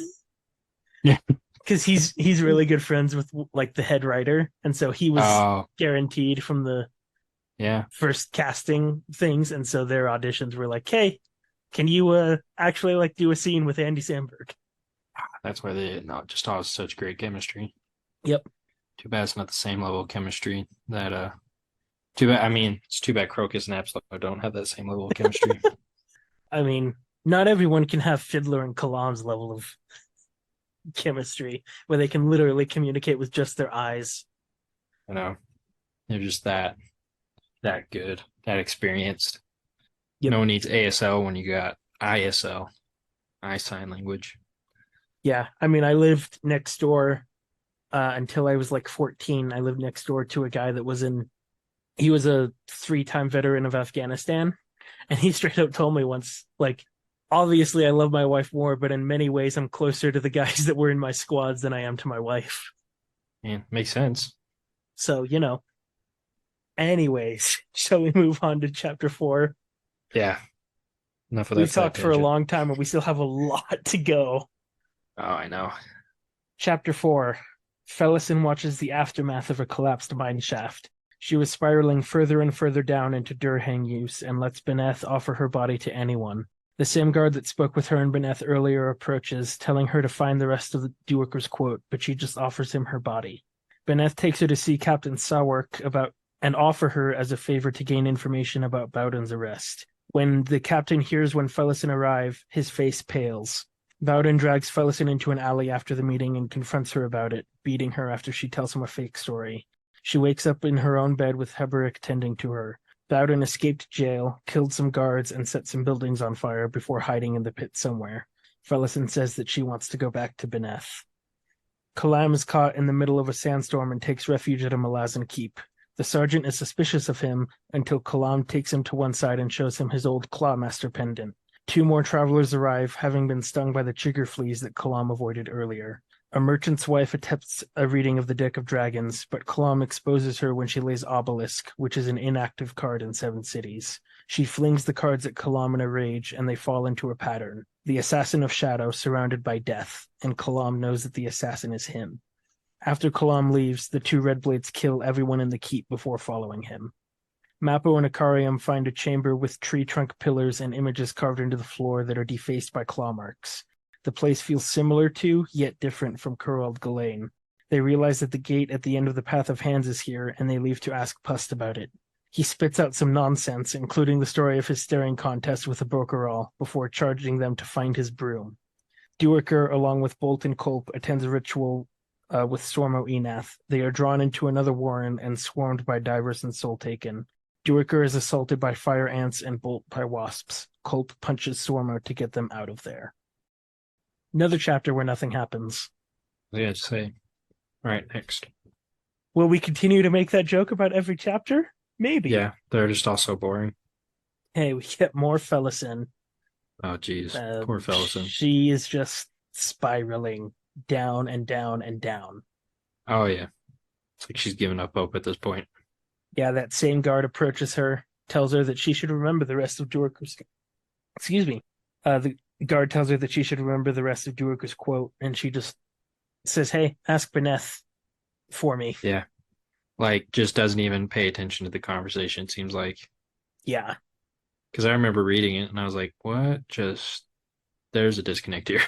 Yeah. because he's really good friends with like the head writer, and so he was Oh, guaranteed from the yeah. first casting things, and so their auditions were like, "Hey, can you actually like do a scene with Andy Samberg?" That's why they no, just all such great chemistry. Yep. Too bad it's not the same level of chemistry that too bad I mean, it's too bad Crocus and Absol don't have that same level of chemistry. I mean, not everyone can have Fiddler and Kalam's level of chemistry where they can literally communicate with just their eyes. You know. They're just that good, that experienced. Yep. No one needs ASL when you got ISL, eye sign language. Yeah. I mean, I lived next door until I was like 14. I lived next door to a guy that he was a 3-time veteran of Afghanistan. And he straight up told me once, like, obviously I love my wife more, but in many ways I'm closer to the guys that were in my squads than I am to my wife. Yeah, makes sense. So, anyways, shall we move on to chapter 4? Yeah, enough of that We've side talked for a tangent. long time and we still have a lot to go. Oh, I know. Chapter 4. Felisin watches the aftermath of a collapsed mine shaft. She was spiraling further and further down into Durhang use and lets Beneth offer her body to anyone. The same guard that spoke with her and Beneth earlier approaches, telling her to find the rest of the Duiker's quote, but she just offers him her body. Beneth takes her to see Captain Sawark about and offer her as a favor to gain information about Bowden's arrest. When the captain hears when Felisin arrive, his face pales. Bowden drags Felisin into an alley after the meeting and confronts her about it, beating her after she tells him a fake story. She wakes up in her own bed with Heberick tending to her. Bowden escaped jail, killed some guards, and set some buildings on fire before hiding in the pit somewhere. Felisin says that she wants to go back to Beneth. Kalam is caught in the middle of a sandstorm and takes refuge at a Malazan keep. The sergeant is suspicious of him until Kalam takes him to one side and shows him his old Clawmaster pendant. 2 more travelers arrive, having been stung by the chigger fleas that Kalam avoided earlier. A merchant's wife attempts a reading of the Deck of Dragons, but Kalam exposes her when she lays Obelisk, which is an inactive card in 7 cities. She flings the cards at Kalam in a rage, and they fall into a pattern. The Assassin of Shadow surrounded by death, and Kalam knows that the assassin is him. After Kalam leaves, the 2 Red Blades kill everyone in the keep before following him. Mappo and Akarium find a chamber with tree trunk pillars and images carved into the floor that are defaced by claw marks. The place feels similar to, yet different from Kurald Gulain. They realize that the gate at the end of the Path of Hands is here, and they leave to ask Pust about it. He spits out some nonsense, including the story of his staring contest with the Brokerall, before charging them to find his broom. Duiker, along with Bolt and Culp, attends a ritual with Stormo Enath. They are drawn into another warren and swarmed by divers and soul taken. Duiker is assaulted by fire ants and Bolt by wasps. Culp punches Stormo to get them out of there. Another chapter where nothing happens. Yeah, just say. All right, next. Will we continue to make that joke about every chapter? Maybe. Yeah, they're just all so boring. Hey, we get more Felisin. Oh, geez. Poor Felisin. She is just spiraling down and down and down. Oh, yeah. It's like she's given up hope at this point. Yeah, that same guard approaches her, tells her that she should remember the rest of Duiker's... Excuse me. The guard tells her that she should remember the rest of Duiker's quote, and she just says, hey, ask Beneth for me. Yeah. Like, just doesn't even pay attention to the conversation, it seems like. Yeah. Because I remember reading it, and I was like, what? There's a disconnect here.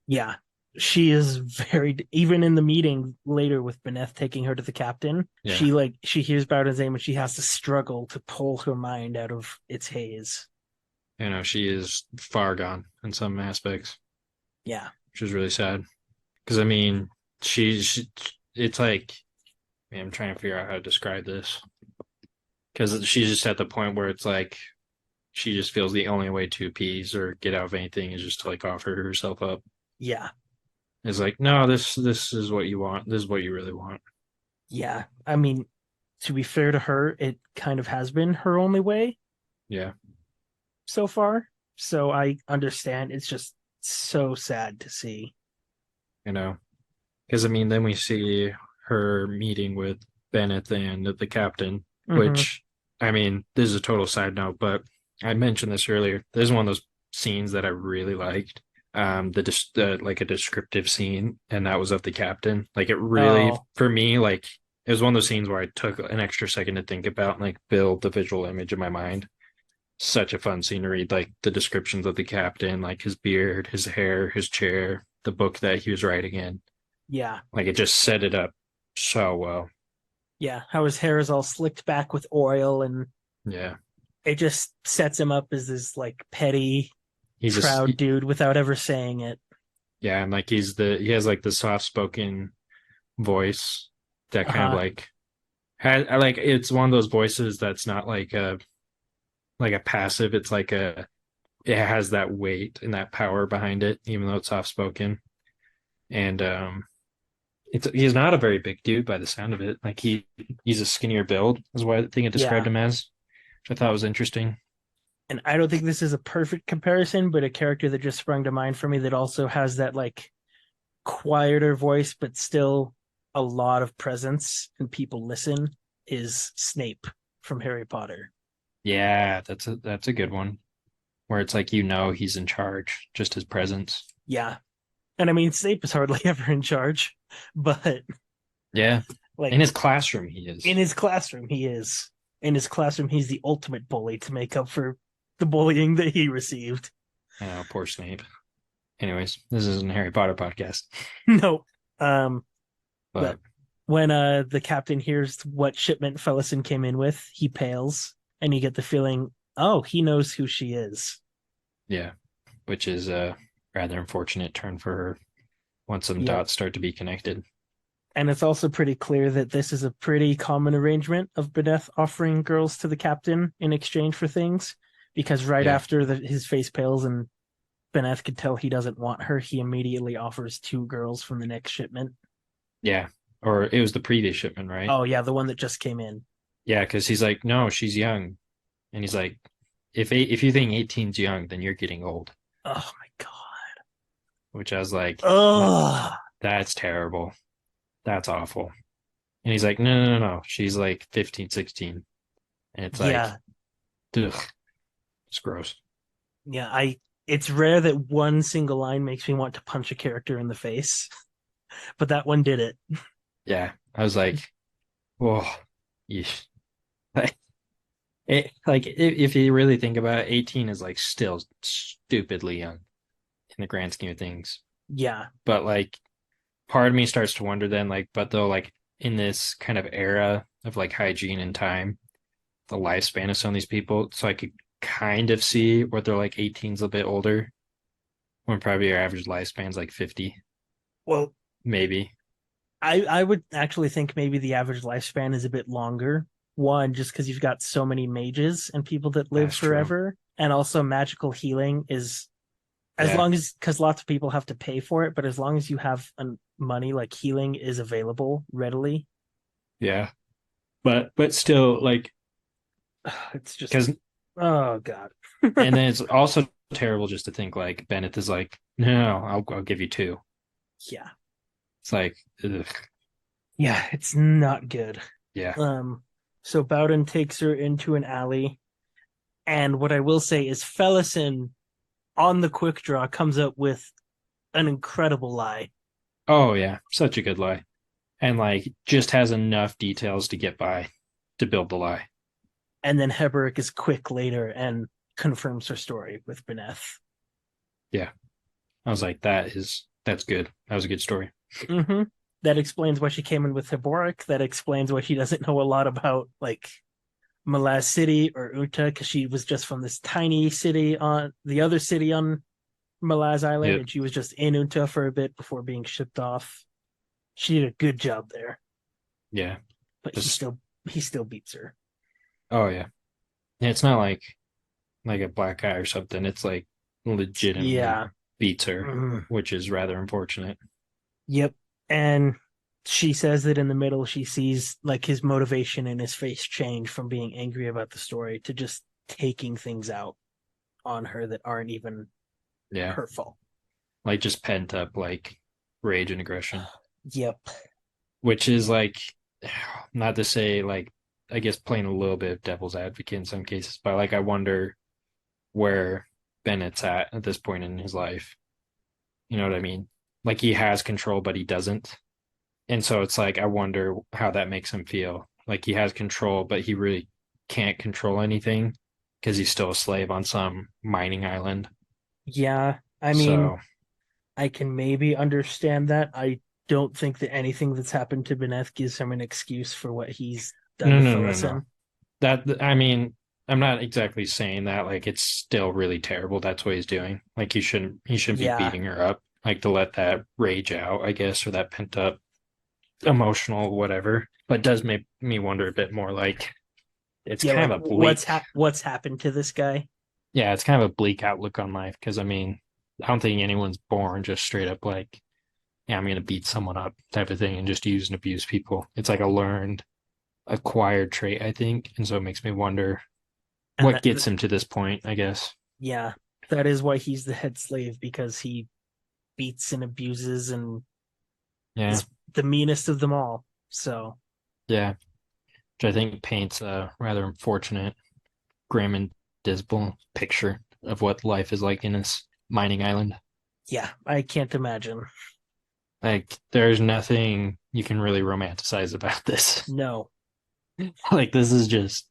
Yeah. She is very, even in the meeting later with Beneth taking her to the captain, Yeah. she hears Bowden's name and she has to struggle to pull her mind out of its haze. She is far gone in some aspects. Yeah. Which is really sad. Because, I mean, it's like, man, I'm trying to figure out how to describe this. Because she's just at the point where it's like, she just feels the only way to appease or get out of anything is just to like offer herself up. Yeah. It's like, no, this is what you want. This is what you really want. Yeah. I mean, to be fair to her, it kind of has been her only way. Yeah. So far. So I understand. It's just so sad to see. Because I mean, then we see her meeting with Bennett and the captain, Mhm. which, I mean, this is a total side note, but I mentioned this earlier. This is one of those scenes that I really liked. Like a descriptive scene, and that was of the captain. Like it really, for me, like it was one of those scenes where I took an extra second to think about and like build the visual image in my mind. Such a fun scene to read, like the descriptions of the captain, like his beard, his hair, his chair, the book that he was writing in. Yeah. Like it just set it up so well. Yeah. How his hair is all slicked back with oil, and yeah, it just sets him up as this like petty, proud dude without ever saying it. Yeah, and like he has like the soft spoken voice that kind of like it's one of those voices that's not like a passive. It's like it has that weight and that power behind it, even though it's soft spoken. And he's not a very big dude by the sound of it. Like he's a skinnier build is what I think it described him as, which I thought was interesting. And I don't think this is a perfect comparison, but a character that just sprung to mind for me that also has that like quieter voice, but still a lot of presence and people listen is Snape from Harry Potter. Yeah, that's a good one. Where it's like, he's in charge, just his presence. Yeah. And I mean, Snape is hardly ever in charge, but yeah, like in his classroom, he is. In his classroom, he is. In his classroom, he's the ultimate bully to make up for the bullying that he received. Oh, poor Snape. Anyways, this isn't a Harry Potter podcast, No. Um, but but when the captain hears what shipment Felisin came in with, he pales, and you get the feeling, oh, he knows who she is. yeah, which is a rather unfortunate turn for her once some Yep. dots start to be connected. And it's also pretty clear that this is a pretty common arrangement of Beneth offering girls to the captain in exchange for things. Because right Yeah, after his face pales and Beneth can tell he doesn't want her, he immediately offers two girls from the next shipment. yeah. Or it was the previous shipment, right? Oh, yeah, the one that just came in. Yeah, because he's like, no, she's young, and he's like, if you think 18's young, then you're getting old. Oh, my God. Which I was like, Ugh. that's terrible. That's awful. And he's like, no, no, no, no. She's like 15, 16. And it's like, Yeah. ugh, it's gross. Yeah. It's rare that one single line makes me want to punch a character in the face, but that one did it. Yeah. I was like, whoa, yeesh. If you really think about it, 18 is like still stupidly young in the grand scheme of things. Yeah. But like part of me starts to wonder then, like, but though, like in this kind of era of like hygiene and time, the lifespan of some of these people, so I could kind of see where they're like 18's a bit older, when probably your average lifespan's like 50, Well, maybe. I would actually think maybe the average lifespan is a bit longer. One, just because you've got so many mages and people that live That's true. forever, and also magical healing is as Yeah. long as because lots of people have to pay for it, but as long as you have money, like healing is available readily. Yeah. But still like It's just because oh god. and then it's also terrible just to think like Bennett is like, no, I'll give you two. Yeah. It's like, ugh, Yeah, it's not good. yeah. Um, so Bowden takes her into an alley, and what I will say is Fellison on the quick draw comes up with an incredible lie. Oh yeah, such a good lie. And like just has enough details to get by to build the lie. And then Heberick is quick later and confirms her story with Beneth. Yeah. I was like, that's good. That was a good story. Mm-hmm. That explains why she came in with Heboric. That explains why she doesn't know a lot about like Malaz City or Uta because she was just from this tiny city on the other city on Malaz Island, Yep. and she was just in Uta for a bit before being shipped off. She did a good job there, Yeah. but Just he still beats her. oh yeah. And it's not like a black eye or something. It's like legitimately Yeah. beats her, Mm. which is rather unfortunate. Yep. And she says that in the middle, she sees like his motivation in his face change from being angry about the story to just taking things out on her that aren't even Yeah. her fault. Like just pent up like rage and aggression, Yep. which is like not to say like I guess playing a little bit of devil's advocate in some cases, but like I wonder where Bennett's at this point in his life. You know what I mean? Like he has control, but he doesn't. And so it's like I wonder how that makes him feel. Like he has control, but he really can't control anything because he's still a slave on some mining island. Yeah. I mean, So I can maybe understand that. I don't think that anything that's happened to Beneth gives him an excuse for what he's done no, to no, no, no. Fellison. That I mean, I'm not exactly saying that. Like it's still really terrible. That's what he's doing. Like he shouldn't be Yeah. beating her up. Like to let that rage out, I guess, or that pent up emotional whatever. But it does make me wonder a bit more. Like it's Yeah, like kind of a bleak. what's happened to this guy? Yeah, it's kind of a bleak outlook on life because I mean, I don't think anyone's born just straight up like, yeah, I'm gonna beat someone up type of thing and just use and abuse people. It's like a learned, acquired trait, I think, and so it makes me wonder And what gets him to this point, I guess. yeah, that is why he's the head slave because he beats and abuses and Yeah, is the meanest of them all. So, yeah, which I think paints a rather unfortunate, grim and dismal picture of what life is like in this mining island. yeah, I can't imagine. Like, there's nothing you can really romanticize about this. No. Like, this is just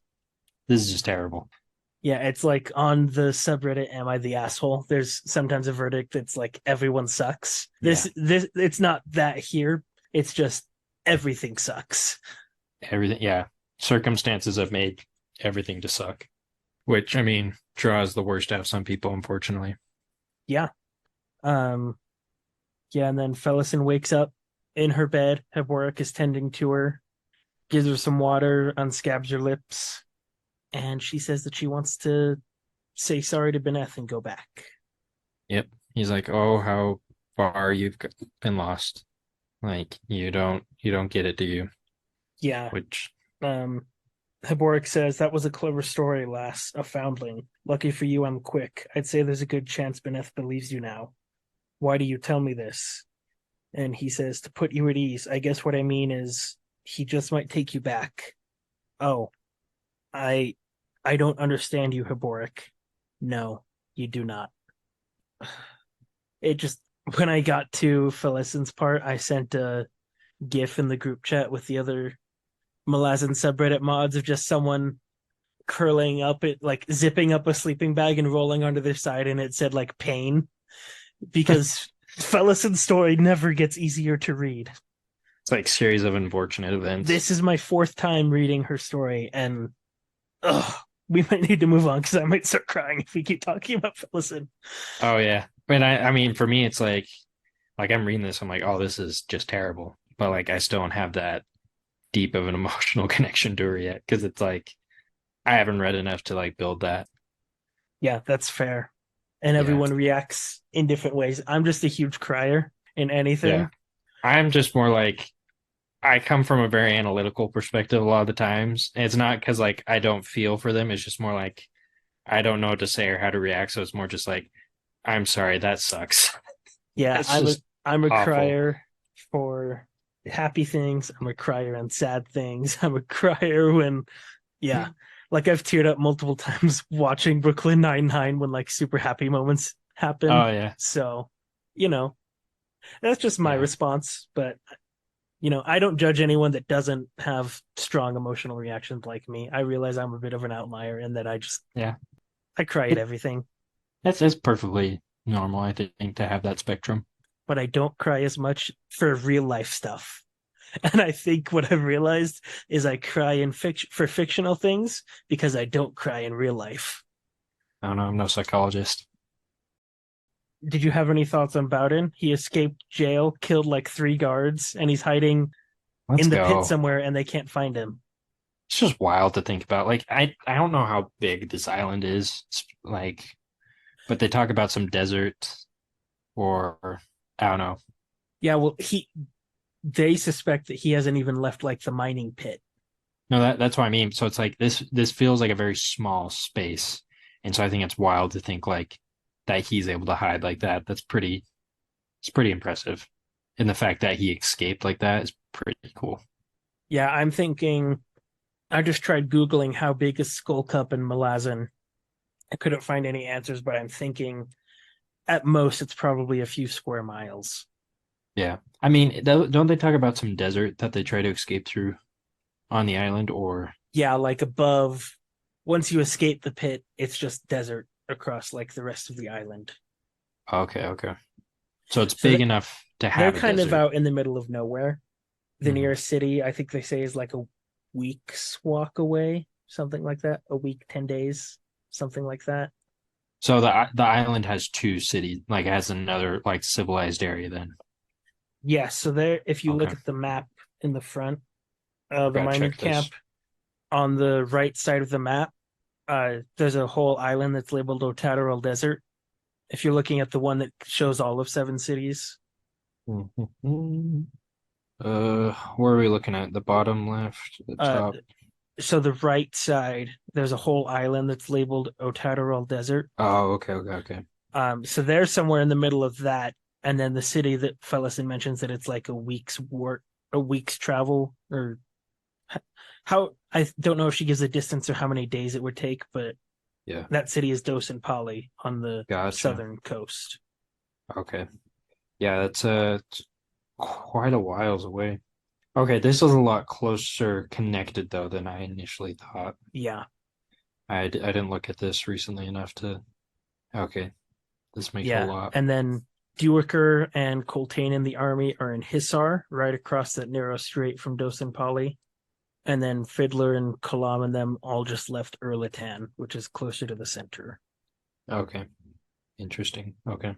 terrible. Yeah, it's like on the subreddit "Am I the Asshole?" There's sometimes a verdict that's like everyone sucks. Yeah, This it's not that here. It's just everything sucks. everything. Yeah, circumstances have made everything to suck, which I mean draws the worst out of some people, unfortunately. Yeah. Um yeah, and then Felisin wakes up in her bed. Heboric is tending to her, gives her some water, unscabs her lips, and she says that she wants to say sorry to Beneth and go back. Yep. He's like, "Oh, how far you've been lost. Like you don't get it, do you?" Yeah. Which Um Heboric says that was a clever story, lass, a foundling. Lucky for you, I'm quick. I'd say there's a good chance Beneth believes you now. Why do you tell me this? And he says, to put you at ease, I guess what I mean is he just might take you back. Oh, I I don't understand you, Heboric. No, you do not. It just when I got to Felicin's part, I sent a GIF in the group chat with the other Malazan subreddit mods of just someone curling up it like zipping up a sleeping bag and rolling onto their side, and it said like pain because Felicin's story never gets easier to read. it's like series of unfortunate events. This is my fourth time reading her story, and ugh, we might need to move on because I might start crying if we keep talking about Felicin. Oh yeah. But I mean for me it's like I'm reading this, I'm like, oh, this is just terrible. But like I still don't have that deep of an emotional connection to her yet because it's like I haven't read enough to like build that. Yeah, that's fair. And Yeah. everyone reacts in different ways. I'm just a huge crier in Yeah. anything. I'm just more like I come from a very analytical perspective a lot of the times. And it's not because like I don't feel for them. It's just more like I don't know what to say or how to react. So it's more just like, I'm sorry, that sucks. Yeah, It's just I'm a awful. crier for happy things. I'm a crier on sad things. I'm a crier when yeah. Like I've teared up multiple times watching Brooklyn Nine-Nine when like super happy moments happen. Oh yeah. So, you know, that's just my Yeah. response. But I don't judge anyone that doesn't have strong emotional reactions like me. I realize I'm a bit of an outlier and that Yeah. I cry at It, everything, it's perfectly normal, I think, to have that spectrum. but I don't cry as much for real life stuff. And I think what I've realized is I cry in fiction for fictional things because I don't cry in real life. I don't know. I'm no psychologist. Did you have any thoughts on Bowden? He escaped jail, killed like three guards, and he's hiding Let's in the pit go. somewhere and they can't find him. It's just wild to think about. Like I don't know how big this island is. It's like, but they talk about some desert or I don't know. Yeah, well, they suspect that he hasn't even left like the mining pit. No, that's what I mean. So it's like this feels like a very small space. And so I think it's wild to think like that he's able to hide like that. It's pretty impressive. And the fact that he escaped like that is pretty cool. Yeah, I'm thinking I just tried Googling how big is Skull Cup in Malazan. I couldn't find any answers, but I'm thinking at most it's probably a few square miles. Yeah. I mean, don't they talk about some desert that they try to escape through on the island or Yeah, like above, once you escape the pit, it's just desert across like the rest of the island. okay, okay. So it's So big enough to they're have a kind of desert. out in the middle of nowhere. The Hmm. nearest city, I think they say, is like a week's walk away, something like that. A week, 10 days, something like that. So the island has two cities, like it has another like civilized area then. Yeah, so there, if you look Okay. at the map in the front, the Gotta mining check this. camp on the right side of the map, there's a whole island that's labeled Otateral Desert. If you're looking at the one that shows all of seven cities, Mhm. Where are we looking at? The bottom left, the uh, top. so the right side, there's a whole island that's labeled Otateral Desert. Oh, okay, okay, okay. So they're somewhere in the middle of that, and then the city that Felisin mentions that it's like a week's travel, or how I don't know if she gives a distance or how many days it would take, but Yeah, that city is Dos and Pali on the gotcha. southern coast. Okay. Yeah, that's it's quite a whiles away. Okay, this is a lot closer connected though than I initially thought. Yeah, I didn't look at this recently enough to. Okay, this makes a Yeah. lot. And then Duiker and Coltane in the army are in Hissar, right across that narrow strait from Dosan Pali. And then Fiddler and Kalam and them all just left Erlatan, which is closer to the center. Okay, interesting. Okay,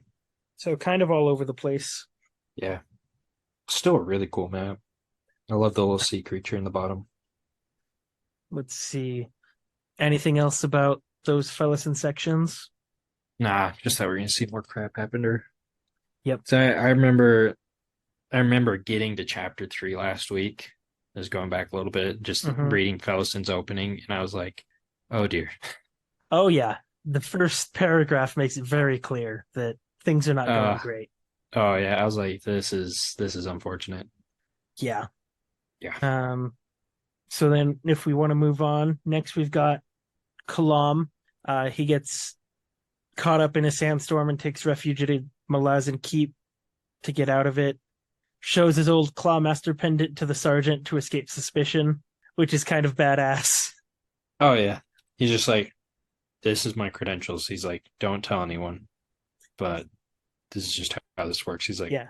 So kind of all over the place. yeah, still a really cool map. I love the little sea creature in the bottom. Let's see. Anything else about those Felisin sections? Nah, just that we're gonna see more crap happen to her. Yep. So I remember getting to chapter 3 last week. I was going back a little bit, just Mm-hmm. reading Felison's opening, and I was like, oh dear. Oh yeah. The first paragraph makes it very clear that things are not going Uh great. oh yeah, I was like, this is unfortunate. Yeah. Yeah. Um, so then if we want to move on, next we've got Kalam. He gets caught up in a sandstorm and takes refuge at a Malazan keep to get out of it. Shows his old Clawmaster pendant to the sergeant to escape suspicion, which is kind of badass. Oh yeah. He's just like, this is my credentials. He's like, don't tell anyone, but this is just how this works. He's like, Yeah.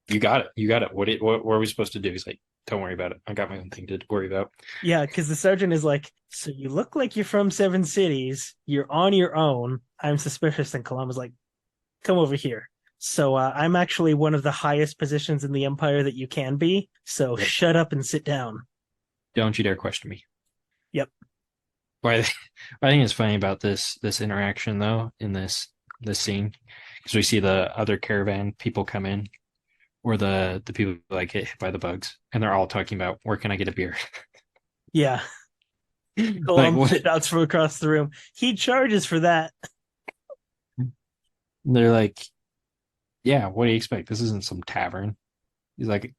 you got it. You got it. What are we supposed to do? He's like, don't worry about it. I got my own thing to worry about. Yeah, because the sergeant is like, so you look like you're from Seven Cities. You're on your own. I'm suspicious. And Kalama's like, come over here. So I'm actually one of the highest positions in the Empire that you can be. So Yep. shut up and sit down. Don't you dare question me. Yep. Why I think it's funny about this interaction though in this scene because we see the other caravan people come in or the people like get hit by the bugs and they're all talking about where can I get a beer? Yeah. Like Kalam what? shouts from across the room. He charges for that. They're like, yeah, what do you expect? This isn't some tavern. He's like,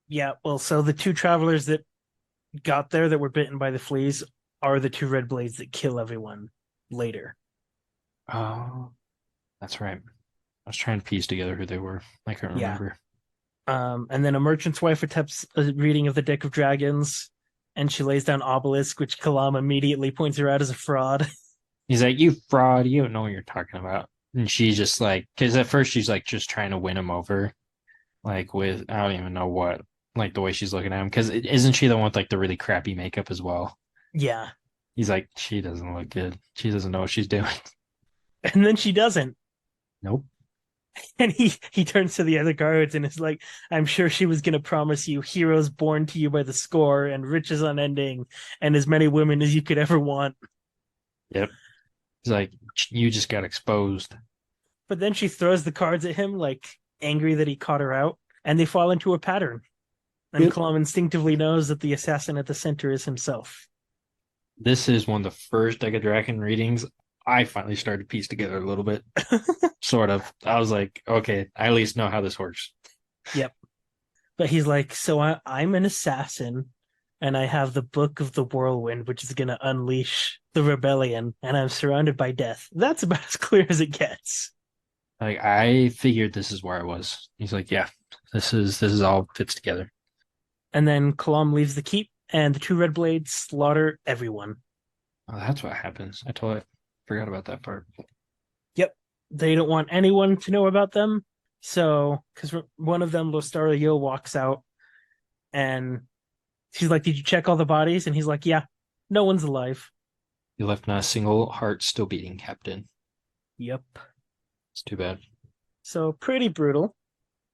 Yeah. Well, so the two travelers that got there that were bitten by the fleas are the two red blades that kill everyone later. oh, that's right. I was trying to piece together who they were. I couldn't Yeah. remember. And then a merchant's wife attempts a reading of the Deck of Dragons, and she lays down Obelisk, which Kalam immediately points her out as a fraud. He's like, you fraud, you don't know what you're talking about. And she's just like, because at first she's like just trying to win him over, like with I don't even know what, like the way she's looking at him. Because isn't she the one with like the really crappy makeup as well? Yeah. He's like, she doesn't look good. She doesn't know what she's doing. And then she doesn't. Nope. And he turns to the other guards and is like, I'm sure she was gonna promise you heroes born to you by the score and riches unending and as many women as you could ever want. Yep. He's like, you just got exposed. But then she throws the cards at him, like angry that he caught her out, and they fall into a pattern. And Yep. Kalam instinctively knows that the assassin at the center is himself. This is one of the first Deca Dragon readings. I finally started to piece together a little bit, sort of. I was like, okay, I at least know how this works. Yep. But he's like, so I'm an assassin, and I have the Book of the Whirlwind, which is going to unleash the rebellion, and I'm surrounded by death. That's about as clear as it gets. Like I figured this is where I was. He's like, yeah, this is all fits together. And then Kalam leaves the keep, and the two red blades slaughter everyone. Oh, that's what happens. I totally forgot about that part. Yep. They don't want anyone to know about them. So, because one of them, Lostara Yo, walks out and she's like, did you check all the bodies? And he's like, yeah, no one's alive. You left not a single heart still beating, Captain. Yep. It's too bad. So, pretty brutal.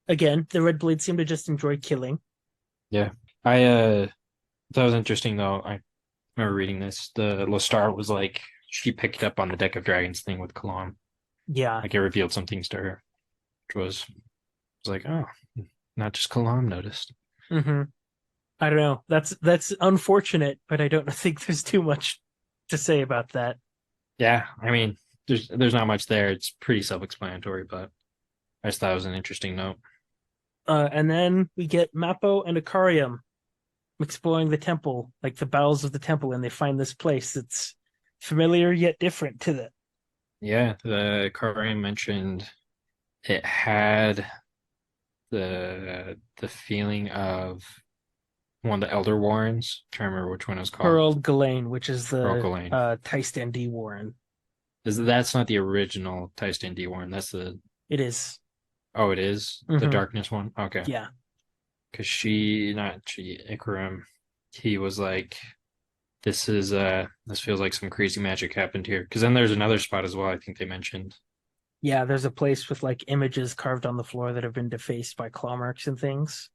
Again, the red blades seem to just enjoy killing. Yeah. I that was interesting though. I remember reading this. The Lostar was like she picked up on the Deck of Dragons thing with Kalam. Yeah. Like it revealed some things to her, which was like, oh, not just Kalam noticed. Mm-hmm. I don't know. That's unfortunate, but I don't think there's too much to say about that. Yeah, I mean, there's not much there. It's pretty self-explanatory, but I just thought it was an interesting note. And then we get Mappo and Akarium exploring the temple, like the bowels of the temple, and they find this place that's familiar yet different to them. Yeah, the Karian mentioned it had the feeling of one of the Elder Warrens. I'm trying to remember which one it was called. Harold Gillane, which is the Rogaline. Tystan D Warren. That's not the original Tystan D Warren. That's the It is. Oh, it is the Mm-hmm. darkness one. Okay, Yeah. because Ikram, he was like, this feels like some crazy magic happened here. Because then there's another spot as well. I think they mentioned. Yeah, there's a place with like images carved on the floor that have been defaced by claw marks and things.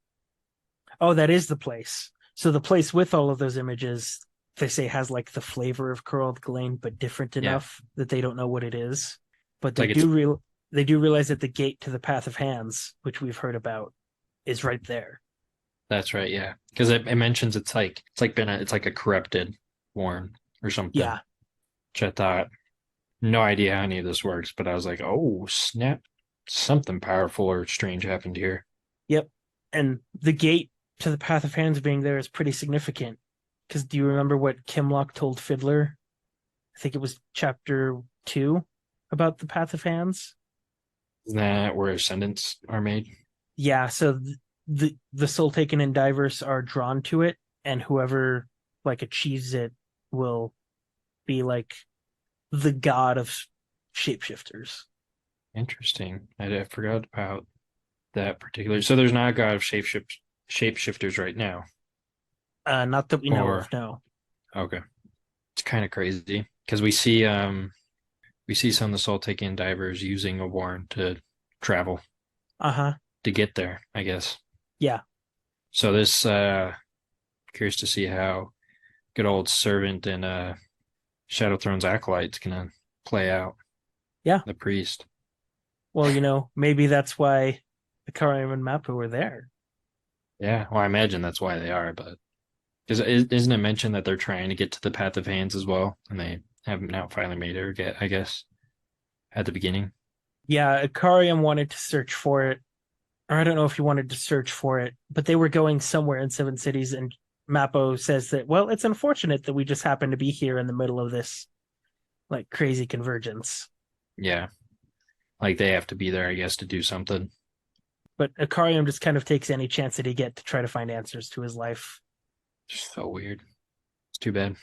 Oh, that is the place. So the place with all of those images, they say has like the flavor of Curled Glane, but different Yeah, enough that they don't know what it is. But like it's they do realize that the gate to the Path of Hands, which we've heard about, is right there. that's right. Yeah, because it mentions it's like a corrupted Warren or something. Yeah. Which I thought no idea how any of this works, but I was like, oh snap, something powerful or strange happened here. Yep. And the gate to the Path of Hands being there is pretty significant. Because do you remember what Kimlock told Fiddler? I think it was chapter 2 about the Path of Hands. Isn't that where ascendants are made? Yeah, so the Soul Taken and Divers are drawn to it, and whoever like achieves it will be like the god of shapeshifters. Interesting. I forgot about that particular. So there's not a god of shapeshifters right now. Not that we know of, Or no. okay, it's kind of crazy because we see some of the Soul Taking divers using a warrant to travel Uh-huh. to get there, I guess. Yeah. So this curious to see how good old servant and Shadow Throne's acolyte's gonna play out. Yeah. The priest. Well, maybe that's why Ikariam and Mappa were there. Yeah, well, I imagine that's why they are, but because isn't it mentioned that they're trying to get to the Path of Hands as well, and they haven't now finally made it, I guess, at the beginning. Yeah, Ikariam wanted to search for it, or I don't know if he wanted to search for it, but they were going somewhere in Seven Cities, and Mappo says that, well, it's unfortunate that we just happen to be here in the middle of this like crazy convergence. Yeah, like they have to be there, I guess, to do something. But Ikariam just kind of takes any chance that he get to try to find answers to his life. Just so weird. It's too bad.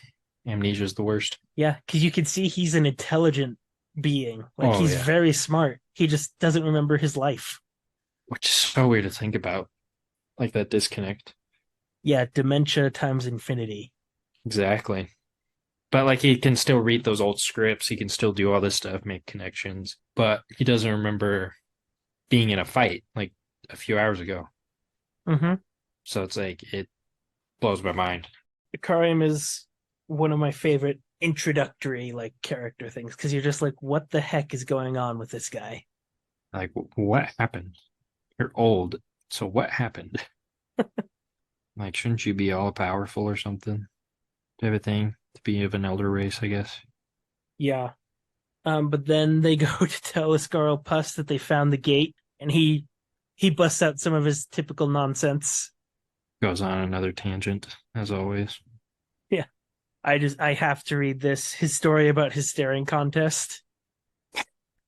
Amnesia's the worst. Yeah, because you can see he's an intelligent being. Like Oh he's yeah, very smart. He just doesn't remember his life. which is so weird to think about, like that disconnect. Yeah, dementia times infinity. Exactly. But like he can still read those old scripts. He can still do all this stuff, make connections. But he doesn't remember being in a fight like a few hours ago. Mm-hmm. So it's like it blows my mind. Ikariam is one of my favorite introductory like character things because you're just like, what the heck is going on with this guy? Like what happened? You're old. So what happened? Like shouldn't you be all powerful or something? Type of thing to be of an elder race, I guess. Yeah. But then they go to tell Iskarl Puss that they found the gate, and he busts out some of his typical nonsense. Goes on another tangent, as always. Yeah. I have to read this. His story about his staring contest.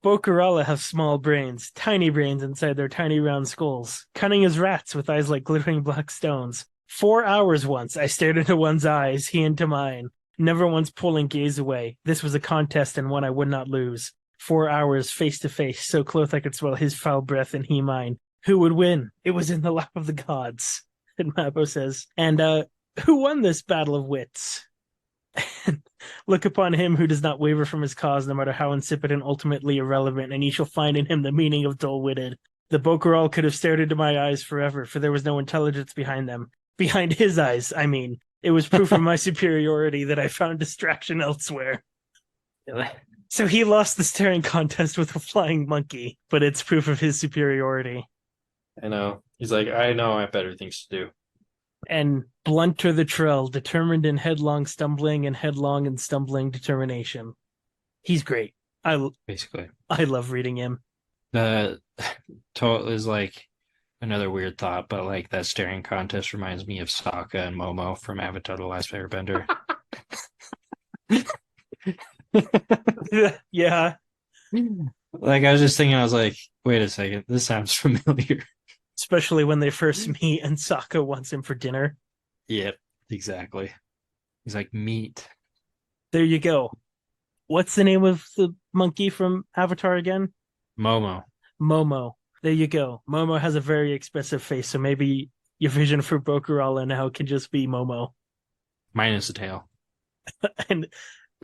Bokurala have small brains, tiny brains inside their tiny round skulls, cunning as rats with eyes like glittering black stones. 4 hours once I stared into one's eyes, he into mine, never once pulling gaze away. This was a contest and one I would not lose. 4 hours face to face, so close I could smell his foul breath and he mine. Who would win? It was in the lap of the gods. And Mappo says, and who won this battle of wits? Look upon him who does not waver from his cause, no matter how insipid and ultimately irrelevant, and ye shall find in him the meaning of dull-witted. The Bokeral could have stared into my eyes forever, for there was no intelligence behind them. Behind his eyes, I mean. It was proof of my superiority that I found distraction elsewhere. So he lost the staring contest with a flying monkey, but it's proof of his superiority. I know. He's like, I know I have better things to do. And blunter the trail, determined in headlong stumbling and headlong and stumbling determination. He's great. Basically. I love reading him. The is like another weird thought, but like that staring contest reminds me of Sokka and Momo from Avatar: The Last Airbender. Yeah. Like I was just thinking, I was like, wait a second, this sounds familiar. Especially when they first meet and Sokka wants him for dinner. Yep, exactly. He's like meat. There you go. What's the name of the monkey from Avatar again? Momo. Momo. There you go. Momo has a very expressive face, so maybe your vision for Bokurala now can just be Momo. Minus the tail. And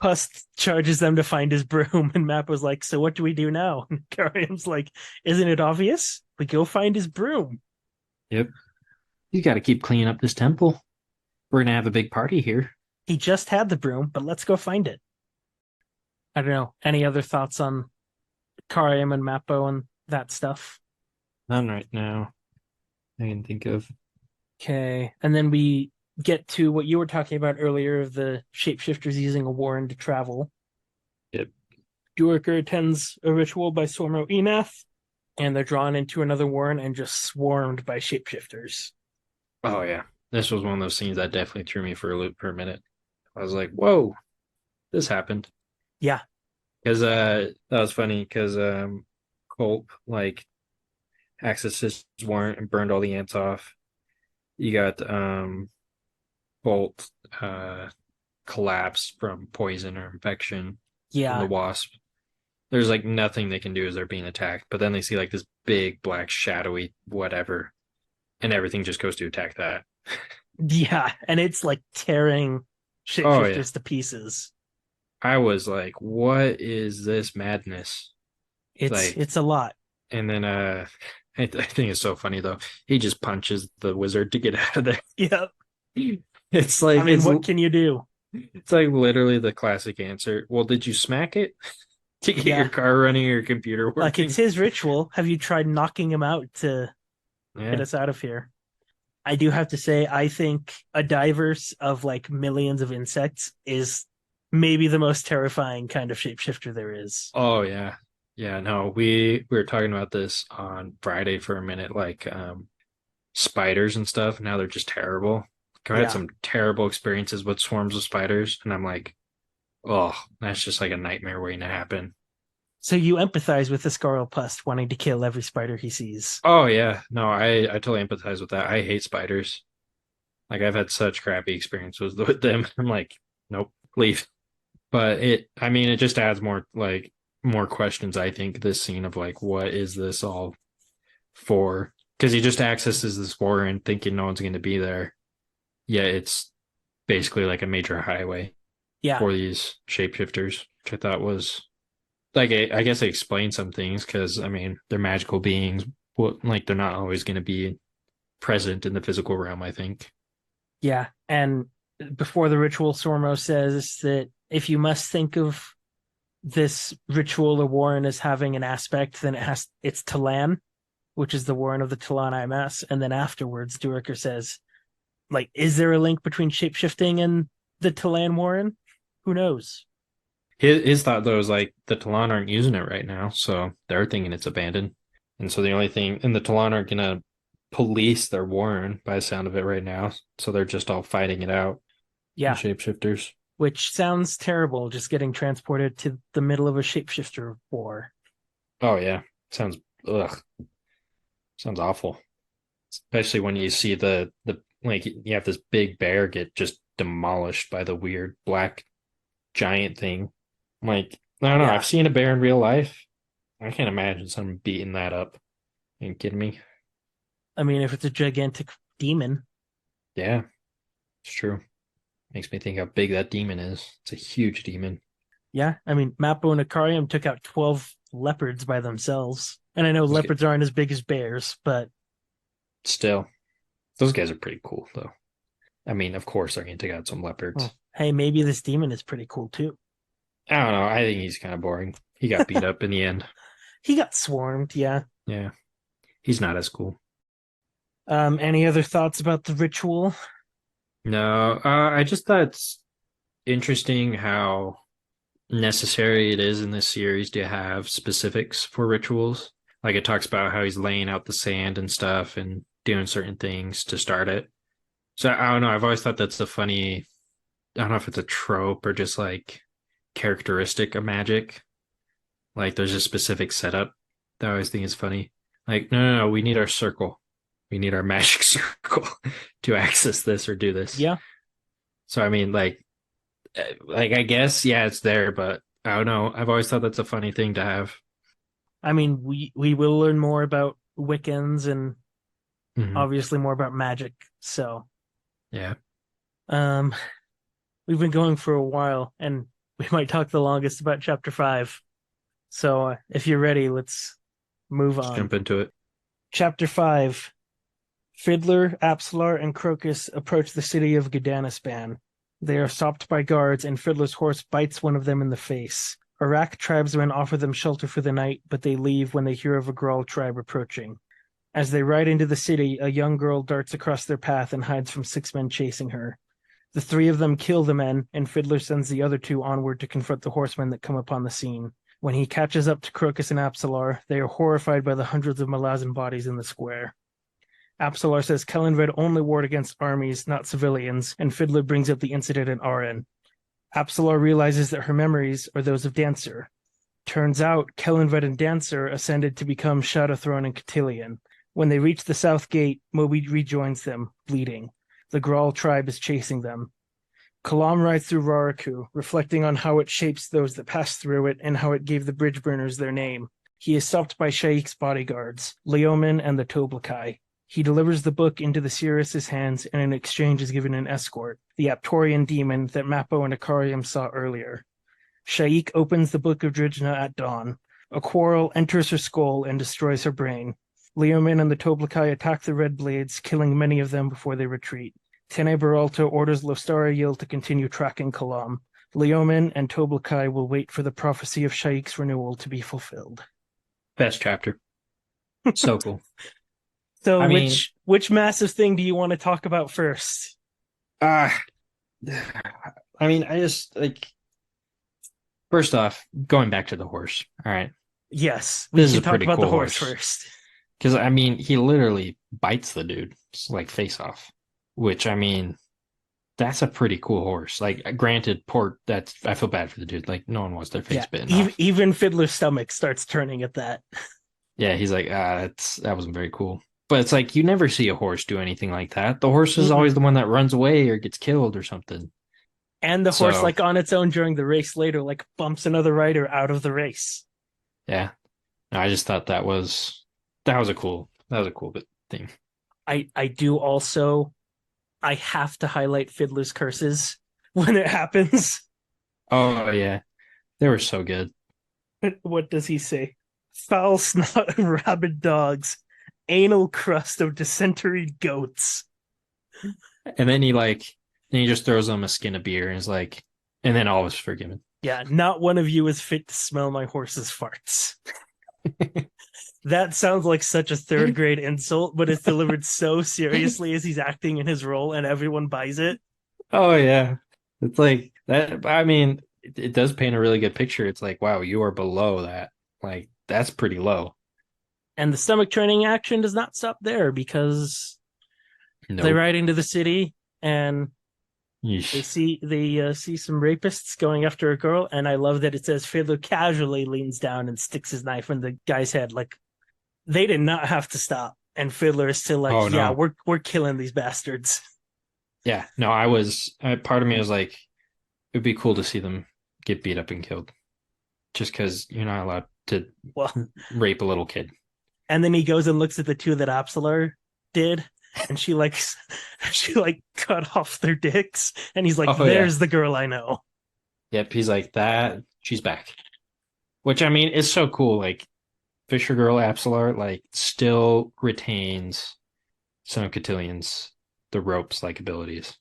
Pust charges them to find his broom, and Mappa's like, "So what do we do now?" And Karium's like, "Isn't it obvious? We go find his broom." Yep. You got to keep cleaning up this temple. We're gonna have a big party here. He just had the broom, but let's go find it. I don't know. Any other thoughts on Karium and Mappo and that stuff? None right now. I can think of. Okay. And then we get to what you were talking about earlier of the shapeshifters using a warren to travel. Yep. Duiker attends a ritual by Sormo Enath, and they're drawn into another warren and just swarmed by shapeshifters. Oh yeah. This was one of those scenes that definitely threw me for a loop for a minute. I was like, whoa, this happened. Yeah. Because that was funny because Colt like accessed his warrant and burned all the ants off. You got Bolt collapse from poison or infection from the Yeah. wasp. There's like nothing they can do as they're being attacked, but then they see like this big black shadowy whatever, and everything just goes to attack that. Yeah. And it's like tearing Oh yeah. shapeshifters to pieces. I was like, what is this madness? It's Like, it's a lot. and then I think it's so funny though. He just punches the wizard to get out of there. Yeah. It's I like mean, what can you do? it's like literally the classic answer. Well, did you smack it to get your Yeah. car running or your computer Like it's working? his ritual. Have you tried knocking him out to get Yeah. us out of here? I do have to say, I think a diverse of like millions of insects is maybe the most terrifying kind of shapeshifter there is. Oh yeah. Yeah, no, we were talking about this on Friday for a minute, like spiders and stuff. Now they're just terrible. I've had Yeah. some terrible experiences with swarms of spiders, and I'm like, oh, that's just like a nightmare waiting to happen. So you empathize with the Scarl wanting to kill every spider he sees. Oh yeah, no, I totally empathize with that. I hate spiders. Like I've had such crappy experiences with them. I'm like, nope, leave. But I mean, it just adds more questions. I think this scene of like, what is this all for? Because he just accesses this warren thinking no one's going to be there. Yeah, it's basically like a major highway Yeah. for these shapeshifters, which I thought was like I guess it explains some things because I mean they're magical beings. Well, like they're not always going to be present in the physical realm. I think. Yeah. And before the ritual, Sormo says that if you must think of this ritual or warren as having an aspect, then it's Talan, which is the warren of the Talan IMS. And then afterwards, Duiker says, like, is there a link between shapeshifting and the Talan warren? Who knows? His thought though is like the Talon aren't using it right now, so they're thinking it's abandoned. And so the only thing, and the Talon aren't gonna police their warren by the sound of it right now, so they're just all fighting it out. The Yeah, shapeshifters. which sounds terrible, just getting transported to the middle of a shapeshifter war. Oh yeah, sounds ugh, sounds awful. Especially when you see the like you have this big bear get just demolished by the weird black giant thing. I'm like, I don't know. I've Yeah, seen a bear in real life. I can't imagine someone beating that up. Are you kidding me? I mean, if it's a gigantic demon, Yeah, it's true. Makes me think how big that demon is. It's a huge demon. yeah. I mean, Mappo and Akarium took out 12 leopards by themselves. And I know Those guys, leopards aren't as big as bears, but still, those guys are pretty cool, though. I mean, of course, they're going to take out some well, leopards. hey, maybe this demon is pretty cool too. I don't know. I think he's kind of boring. He got beat up in the end. He got swarmed, yeah. Yeah, he's not as cool. Any other thoughts about the ritual? No, I just thought it's interesting how necessary it is in this series to have specifics for rituals. Like it talks about how he's laying out the sand and stuff and doing certain things to start it. So I don't know. I've always thought that's a funny, I don't know if it's a trope or just like characteristic of magic. Like there's a specific setup that I always think is funny. Like, no, we need our circle. We need our magic circle to access this or do this. Yeah. So I mean, like I guess yeah, it's there, but I don't know. I've always thought that's a funny thing to have. I mean, we will learn more about Wiccans and Hmm. obviously more about magic. So, Yeah, um, we've been going for a while, and we might talk the longest about chapter 5. So, if you're ready, let's move let's on. jump into it. Chapter 5. Fiddler, Apsalar, and Crocus approach the city of Gdanispan. They are stopped by guards, and Fiddler's horse bites one of them in the face. Iraq tribesmen offer them shelter for the night, but they leave when they hear of a Grawl tribe approaching. As they ride into the city, a young girl darts across their path and hides from 6 men chasing her. The 3 of them kill the men, and Fiddler sends the other 2 onward to confront the horsemen that come upon the scene. When he catches up to Crocus and Apsalar, they are horrified by the hundreds of Malazan bodies in the square. Apsalar says Kellenred only warred against armies, not civilians, and Fiddler brings up the incident in Aran. Apsalar realizes that her memories are those of Dancer. Turns out, Kellenred and Dancer ascended to become Shadowthrone and Cotillion. When they reach the south gate, Moby rejoins them, bleeding. The Grawl tribe is chasing them. Kalam rides through Raraku, reflecting on how it shapes those that pass through it and how it gave the bridge burners their name. He is stopped by Shaikh's bodyguards, Leomin and the Toblakai. He delivers the book into the Sirius's hands and in exchange is given an escort, the Aptorian demon that Mappo and Akarium saw earlier. Shaikh opens the book of Drijna at dawn. A quarrel enters her skull and destroys her brain. Leomin and the Toblakai attack the Red Blades, killing many of them before they retreat. Tene Baralta orders Lostariel to continue tracking Kalam. Leomin and Toblakai will wait for the prophecy of Shaikh's renewal to be fulfilled. Best chapter. So cool. So I mean, which massive thing do you want to talk about first? uh I mean, I just like first off, going back to the horse. All right. Yes, we This is can a talk pretty about the cool horse horse. first. Because I mean, he literally bites the dude, like face off. Which I mean, that's a pretty cool horse. Like, granted, poor. That's I feel bad for the dude. Like, no one wants their Yeah, face bitten off. even Fiddler's stomach starts turning at that. Yeah, he's like, that wasn't very cool. But it's like you never see a horse do anything like that. The horse is always Mm-mm. the one that runs away or gets killed or something. And the horse, So like on its own during the race later, like bumps another rider out of the race. yeah, no, I just thought that was a cool bit thing. I do also I have to highlight Fiddler's curses when it happens. Oh yeah, they were so good. What does he say? Foul snot of rabid dogs, anal crust of dysenteried goats. And then he just throws them a skin of beer and is like, and then all was forgiven. Yeah, not one of you is fit to smell my horse's farts. That sounds like such a third grade insult, but it's delivered so seriously as he's acting in his role and everyone buys it. Oh yeah. It's like that. I mean, it does paint a really good picture. It's like, wow, you are below that. Like, that's pretty low. And the stomach turning action does not stop there because they Nope. ride into the city and they Yeesh. see some rapists going after a girl, and I love that it says Fiddler casually leans down and sticks his knife in the guy's head. Like they did not have to stop, and Fiddler is still like, Oh yeah, no. we're killing these bastards. Yeah. No, part of me was like, it'd be cool to see them get beat up and killed. Just because you're not allowed to Well, rape a little kid. and then he goes and looks at the 2 that Apsalar did, and she like cut off their dicks, and he's like, Oh yeah. "There's the girl I know." Yep. He's like that. She's back. Which I mean, is so cool. Like Fisher Girl Absolar, like still retains some of Cotillions, the ropes like abilities.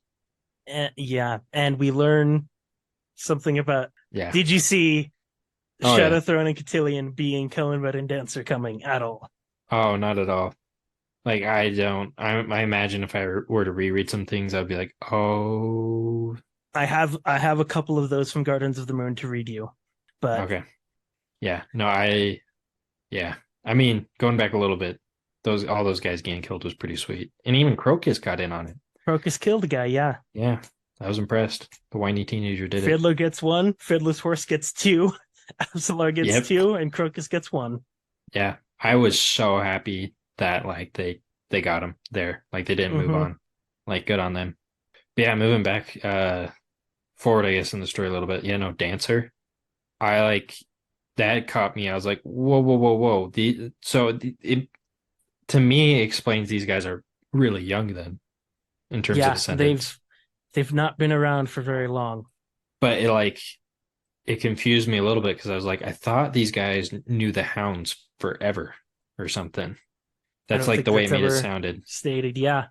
Yeah, and we learn something about. Yeah. Did you see Oh yeah. Shadow Throne and Cotillion being Kellenred and Dancer coming at all? Oh, not at all. Like I don't. I imagine if I were to reread some things, I'd be like, oh, I have a couple of those from Gardens of the Moon to read you, but okay, yeah. No, yeah. I mean, going back a little bit, all those guys getting killed was pretty sweet, and even Crocus got in on it. Crocus killed a guy. Yeah, Yeah, I was impressed. The whiny teenager did it. Fiddler gets 1, Fiddler's horse gets 2, Absalar gets Yep. 2, and Crocus gets 1. Yeah, I was so happy that like they they got him there. Like they didn't move Hmm. on. Like good on them. But yeah, moving back forward, I guess, in the story a little bit. Yeah, no, Dancer. I like that caught me. I was like, whoa, whoa, whoa, whoa. It to me explains these guys are really young then in terms of Yeah, descendants. they've not been around for very long. But it confused me a little bit because I was like, I thought these guys knew the hounds forever or something. I That's don't like think the way it that's made it ever sounded. stated. Yeah.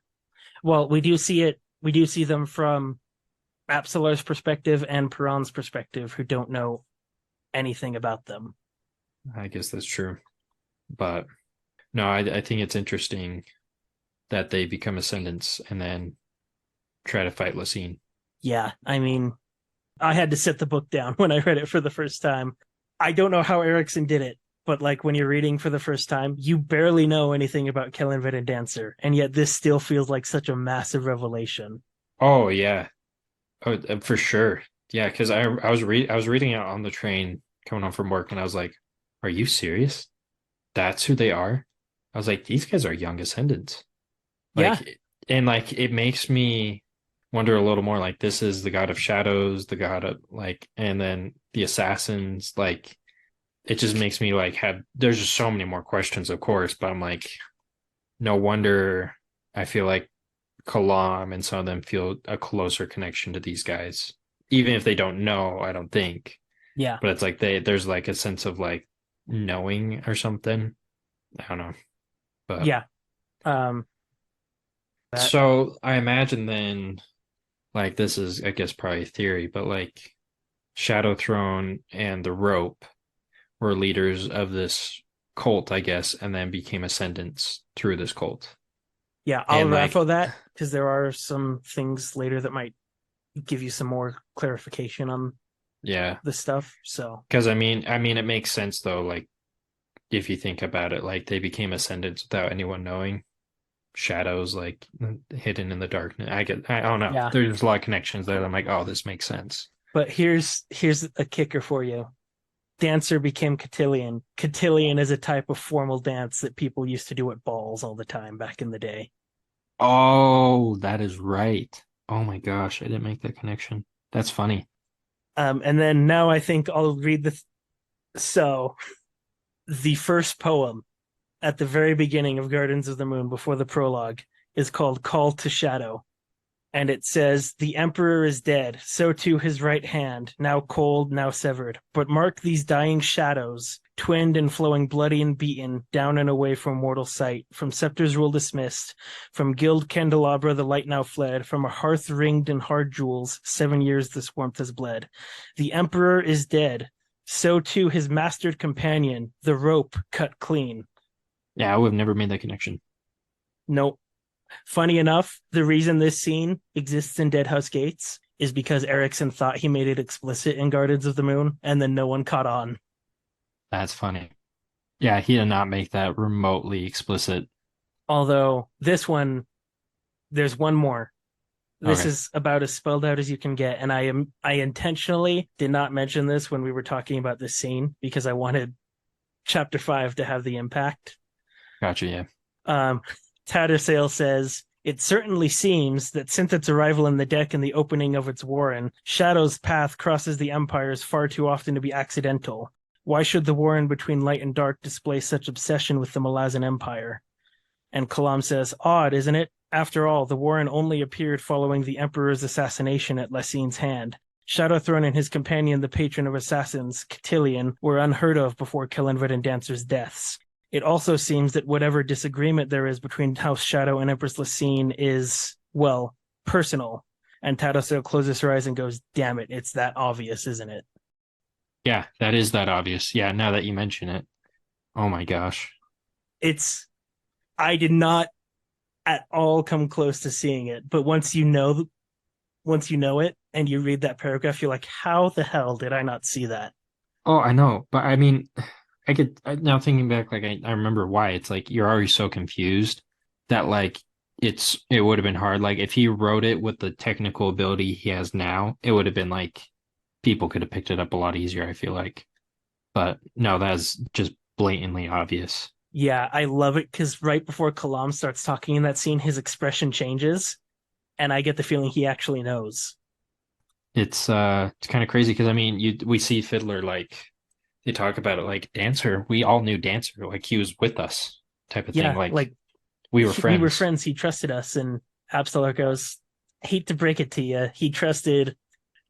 Well, we do see it. We do see them from Apsalar's perspective and Piran's perspective, who don't know anything about them. I guess that's true. But no, I think it's interesting that they become ascendants and then try to fight Lysine. Yeah, I mean, I had to set the book down when I read it for the first time. I don't know how Erickson did it, but like when you're reading for the first time, you barely know anything about Kellenvid and Dancer, and yet this still feels like such a massive revelation. Oh yeah. Oh, for sure. Yeah, because I was reading it on the train coming home from work and I was like, are you serious? That's who they are? I was like, these guys are young ascendants. Yeah, Like, and like it makes me wonder a little more. Like, this is the god of shadows, the god of like, and then the assassins. Like, it just makes me like have. There's just so many more questions, of course, but I'm like, no wonder. I feel like Kalam and some of them feel a closer connection to these guys, even if they don't know. I don't think, yeah, but it's like there's like a sense of like knowing or something. I don't know, but yeah. Um, that so I imagine then like this is I guess probably theory, but like Shadow Throne and the Rope were leaders of this cult, I guess, and then became ascendants through this cult. Yeah, I'll And like, raffle that because there are some things later that might give you some more clarification on yeah, the stuff. So because I mean, it makes sense though. Like, if you think about it, like they became ascendants without anyone knowing. Shadows like hidden in the darkness. I don't know. yeah, There's a lot of connections there. That I'm like, oh, this makes sense. but here's a kicker for you. Dancer became cotillion. Cotillion is a type of formal dance that people used to do at balls all the time back in the day. Oh, that is right. Oh my gosh, I didn't make that connection. That's funny. And then now I think I'll read the so the first poem at the very beginning of Gardens of the Moon before the prologue is called Call to Shadow. And it says, "The Emperor is dead, so too his right hand, now cold, now severed. But mark these dying shadows, twinned and flowing bloody and beaten, down and away from mortal sight, from scepter's rule dismissed, from guild candelabra the light now fled, from a hearth ringed in hard jewels, 7 years this warmth has bled. The Emperor is dead, so too his mastered companion, the rope cut clean." Yeah, I would have never made that connection. Nope. Funny enough, the reason this scene exists in Deadhouse Gates is because Erickson thought he made it explicit in Gardens of the Moon, and then no one caught on. That's funny. Yeah, he did not make that remotely explicit. Although this one, there's one more. This Okay, is about as spelled out as you can get, and I intentionally did not mention this when we were talking about this scene because I wanted Chapter 5 to have the impact. gotcha. Yeah. Um, Tattersail says, "It certainly seems that since its arrival in the deck and the opening of its warren, Shadow's path crosses the empires far too often to be accidental. Why should the warren between light and dark display such obsession with the Malazan Empire?" And Kalam says, "Odd, isn't it? After all, the warren only appeared following the Emperor's assassination at Lessine's hand. Shadowthrone and his companion, the patron of assassins, Cotillion, were unheard of before Kellenvid and Dancer's deaths. It also seems that whatever disagreement there is between House Shadow and Empress Lessine is, well, personal." And Tadaseo closes her eyes and goes, "Damn it, it's that obvious, isn't it?" Yeah, that is that obvious. Yeah, now that you mention it. Oh my gosh. It's, I did not at all come close to seeing it, but once you know it and you read that paragraph, you're like, how the hell did I not see that? Oh, I know, but I mean, now thinking back, like I remember why. It's like you're already so confused that like it would have been hard. Like if he wrote it with the technical ability he has now, it would have been like people could have picked it up a lot easier, I feel like. But no, that's just blatantly obvious. Yeah, I love it because right before Kalam starts talking in that scene, his expression changes, and I get the feeling he actually knows. It's kind of crazy because I mean you we see Fiddler like they talk about it like Dancer. We all knew Dancer, like he was with us type of thing. Yeah, Like like we were we were friends. friends. He trusted us, and Absalom goes, "Hate to break it to you, he trusted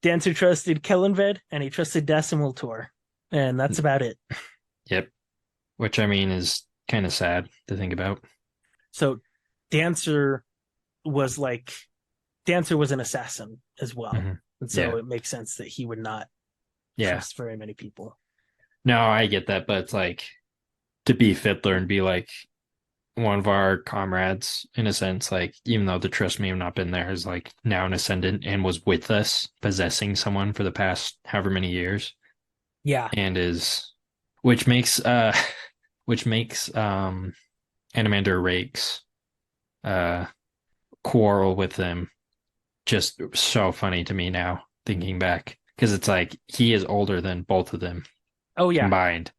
Dancer, trusted Kellenved, and he trusted Dasimultor, and that's about it." Yep. Which I mean is kind of sad to think about. So Dancer was like Dancer was an assassin as well, Hmm. and so Yeah. it makes sense that he would not Yeah. trust very many people. No, I get that, but it's like to be Fiddler and be like one of our comrades in a sense, like even though the trust may have not been there, is like now an ascendant and was with us, possessing someone for the past however many years, Yeah. and is which makes which makes Animander Rake's uh quarrel with them just so funny to me now, thinking back. Because it's like he is older than both of them Oh yeah. combined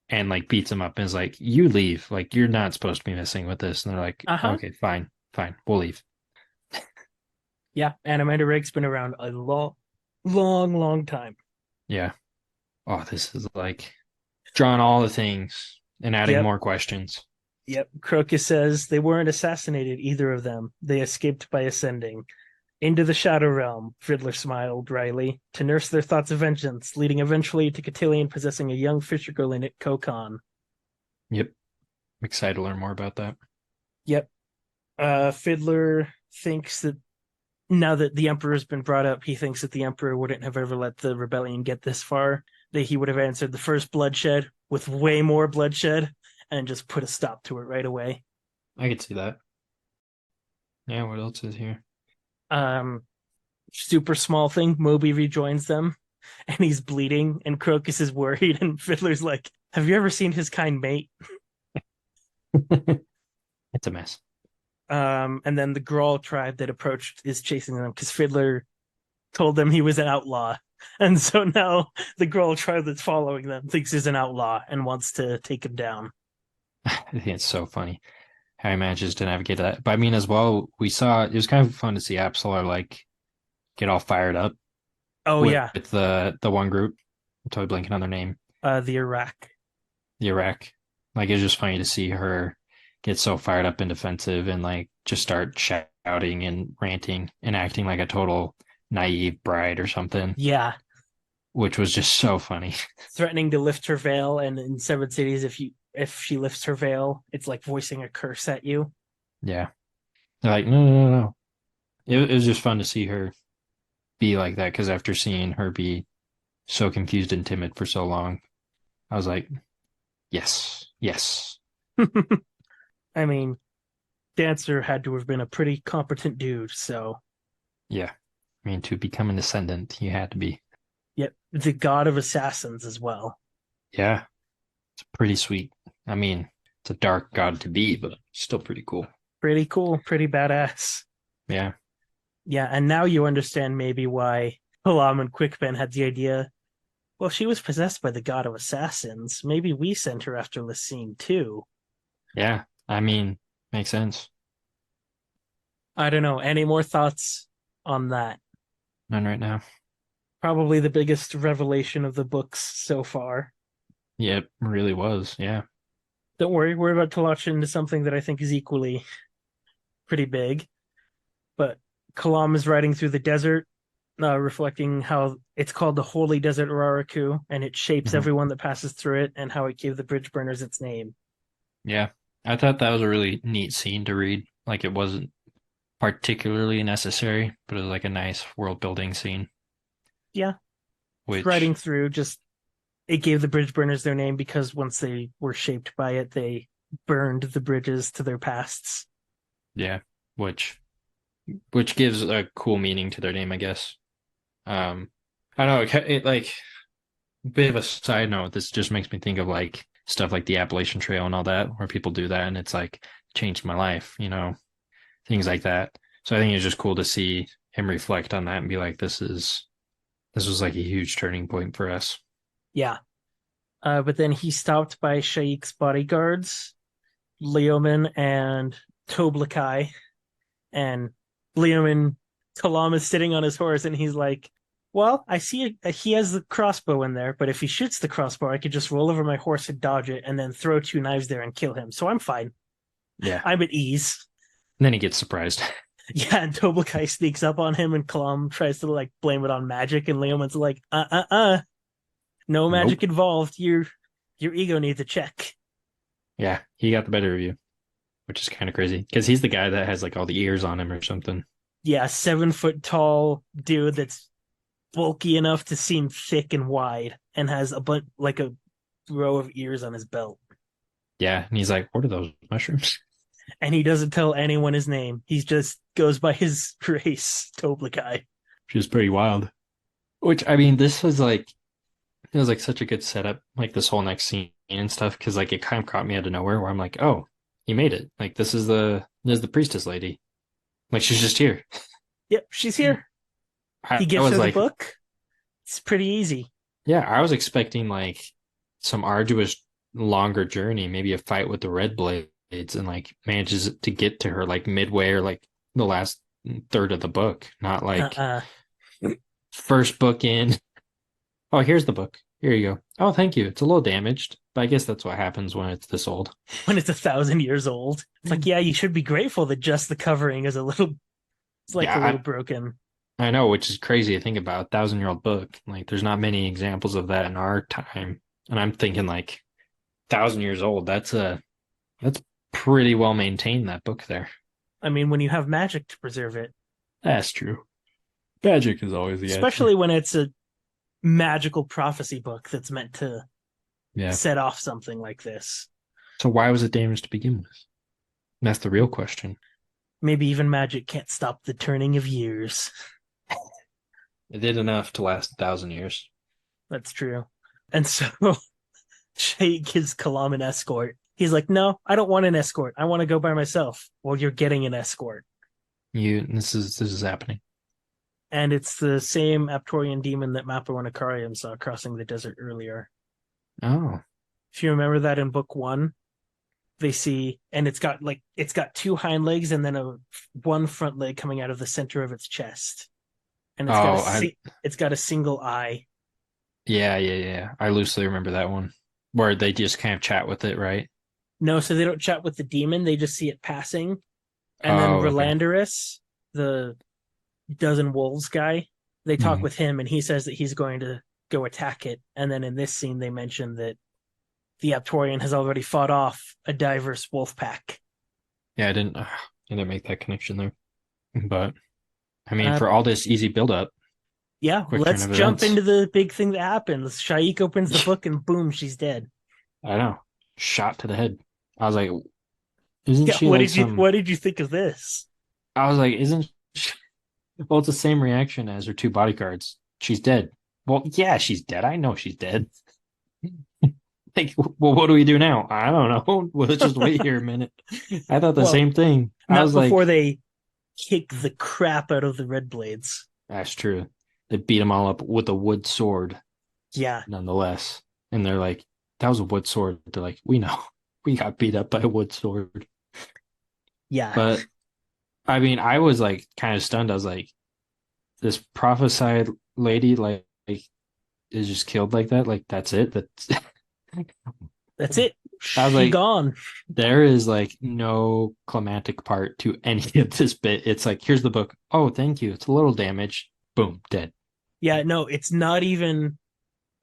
and like beats him up and is like, you leave. Like, you're not supposed to be messing with this. And they're like, Uh huh. okay, fine, fine, we'll leave. Yeah. And Amanda Rake's been around a long time. Yeah. Oh, this is like drawing all the things and adding Yep. more questions. Yep. Crocus says they weren't assassinated, either of them. They escaped by ascending. Into the Shadow Realm, Fiddler smiled dryly, to nurse their thoughts of vengeance, leading eventually to Cotillion possessing a young fisher girl in it, Kokon. Yep. I'm excited to learn more about that. Yep. Fiddler thinks that now that the Emperor's been brought up, he thinks that the Emperor wouldn't have ever let the rebellion get this far, that he would have answered the first bloodshed with way more bloodshed and just put a stop to it right away. I could see that. Yeah, what else is here? Um, Super small thing, Moby rejoins them and he's bleeding, and Crocus is worried, and Fiddler's like, "Have you ever seen his kind mate?" It's a mess. And then the Grawl tribe that approached is chasing them because Fiddler told them he was an outlaw. And so now the Grawl tribe that's following them thinks he's an outlaw and wants to take him down. I think it's so funny how he manages to navigate that. But I mean, as well, we saw it was kind of fun to see Absolar like get all fired up Oh yeah, with the one group. I'm totally blanking on their name, the Iraq. the Iraq. Like it's just funny to see her get so fired up and defensive and like just start shouting and ranting and acting like a total naive bride or something, Yeah, which was just so funny. threatening to lift her veil, and in Seven Cities, if she lifts her veil, it's like voicing a curse at you. Yeah. They're like, no, no, no, no. It was just fun to see her be like that because after seeing her be so confused and timid for so long, I was like, yes, yes. I mean, Dancer had to have been a pretty competent dude, so Yeah. I mean, to become an ascendant, you had to be. yep, the god of assassins as well. Yeah. It's pretty sweet. I mean, it's a dark god to be, but still pretty cool. Pretty cool, pretty badass. Yeah. Yeah, and now you understand maybe why Halam and Quickpen had the idea. Well, she was possessed by the god of assassins. Maybe we sent her after Lysine too. Yeah. I mean, makes sense. I don't know. Any more thoughts on that? None right now. Probably the biggest revelation of the books so far. Yeah, it really was. Yeah. Don't worry, we're about to launch into something that I think is equally pretty big. But Kalam is riding through the desert, reflecting how it's called the Holy Desert Raraku, and it shapes Hmm. everyone that passes through it, and how it gave the bridge burners its name. Yeah. I thought that was a really neat scene to read. Like it wasn't particularly necessary, but it was like a nice world building scene, Yeah, which, riding through, just it gave the bridge burners their name because once they were shaped by it, they burned the bridges to their pasts. yeah, which gives a cool meaning to their name, I guess. I don't know, like bit of a side note, this just makes me think of like stuff like the Appalachian Trail and all that, where people do that and it's like changed my life, things like that. So I think it's just cool to see him reflect on that and be like, this was like a huge turning point for us. Yeah. But then he stopped by Shaik's bodyguards, Leoman and Toblakai, and Leoman Kalam is sitting on his horse, and he's like, "Well, I see he has the crossbow in there, but if he shoots the crossbow, I could just roll over my horse and dodge it, and then throw two knives there and kill him. So I'm fine. Yeah. I'm at ease." And then he gets surprised. Yeah, and Toblakai sneaks up on him, and Kalam tries to like blame it on magic, and Leoman's like, no Nope. magic involved. Your ego needs a check." Yeah, he got the better of you, which is kind of crazy because he's the guy that has like all the ears on him or something. Yeah, 7 foot tall dude that's bulky enough to seem thick and wide, and has like a row of ears on his belt. Yeah, and he's like, "What are those mushrooms?" And he doesn't tell anyone his name. He just goes by his race, Toblikai. Which is pretty wild. Which I mean, this was like it was like such a good setup, like this whole next scene and stuff, because like it kind of caught me out of nowhere where I'm like, oh, he made it. Like this is the priestess lady. Like she's just here. Yep, she's here. I, He I gives was her the like, book. It's pretty easy. yeah, I was expecting like some arduous, longer journey, maybe a fight with the red blades, and like manages to get to her like midway or like the last third of the book, not like Uh-uh. first book in. Oh, here's the book. Here you go. Oh, thank you. It's a little damaged, but I guess that's what happens when it's this old. When it's 1,000 years old. It's like, yeah, you should be grateful that just the covering is it's like a little Yeah, broken. I know, which is crazy to think about. 1,000-year-old book. Like, there's not many examples of that in our time. And I'm thinking, like, 1,000 years old. That's pretty well maintained. That book there. I mean, when you have magic to preserve it, That's true. Magic is always the answer. especially when it's a magical prophecy book that's meant to Yeah. set off something like this. So why was it damaged to begin with? That's the real question. Maybe even magic can't stop the turning of years. It did enough to last 1,000 years. That's true. And so Shay gives Kalam an escort. He's like, "No, I don't want an escort. I want to go by myself." "Well, you're getting an escort." This is happening. And it's the same Aptorian demon that Mappa and Akarian saw crossing the desert earlier. Oh, If you remember that in book one, they see, and it's got two hind legs and then one front leg coming out of the center of its chest, and oh, I it's got a single eye. yeah. I loosely remember that one where they just kind of chat with it, right? No, so they don't chat with the demon; they just see it passing. And then Oh, okay. Rolandorus, the dozen wolves guy, they talk Mhm. with him, and he says that he's going to go attack it. And then in this scene, they mention that the Aptorian has already fought off a diverse wolf pack. Yeah, I didn't make that connection there. But I mean, Uh, for all this easy buildup, yeah, quick turn let's of jump events. into the big thing that happens. Shaik opens the book, and boom, she's dead. I know. Shot to the head. I was like, isn't Yeah, she like some? what did you think of this? I was like, isn't she... Well, it's the same reaction as her two bodyguards. She's dead. Well, yeah, she's dead. I know she's dead. Like, well, what do we do now? I don't know. Well, let's just wait here a minute. I thought the Well, same thing. I not was before like, they kick the crap out of the Red Blades. that's true. They beat them all up with a wood sword, Yeah, nonetheless. And they're like, that was a wood sword. They're like, we know. We got beat up by a wood sword. yeah. But I mean, I was like kind of stunned. I was like, this prophesied lady is just killed like that. Like that's it. That's That's it. I was She like, gone. there is like no climactic part to any of this bit. It's like, here's the book. Oh, thank you. It's a little damaged. Boom, dead. Yeah, no, it's not even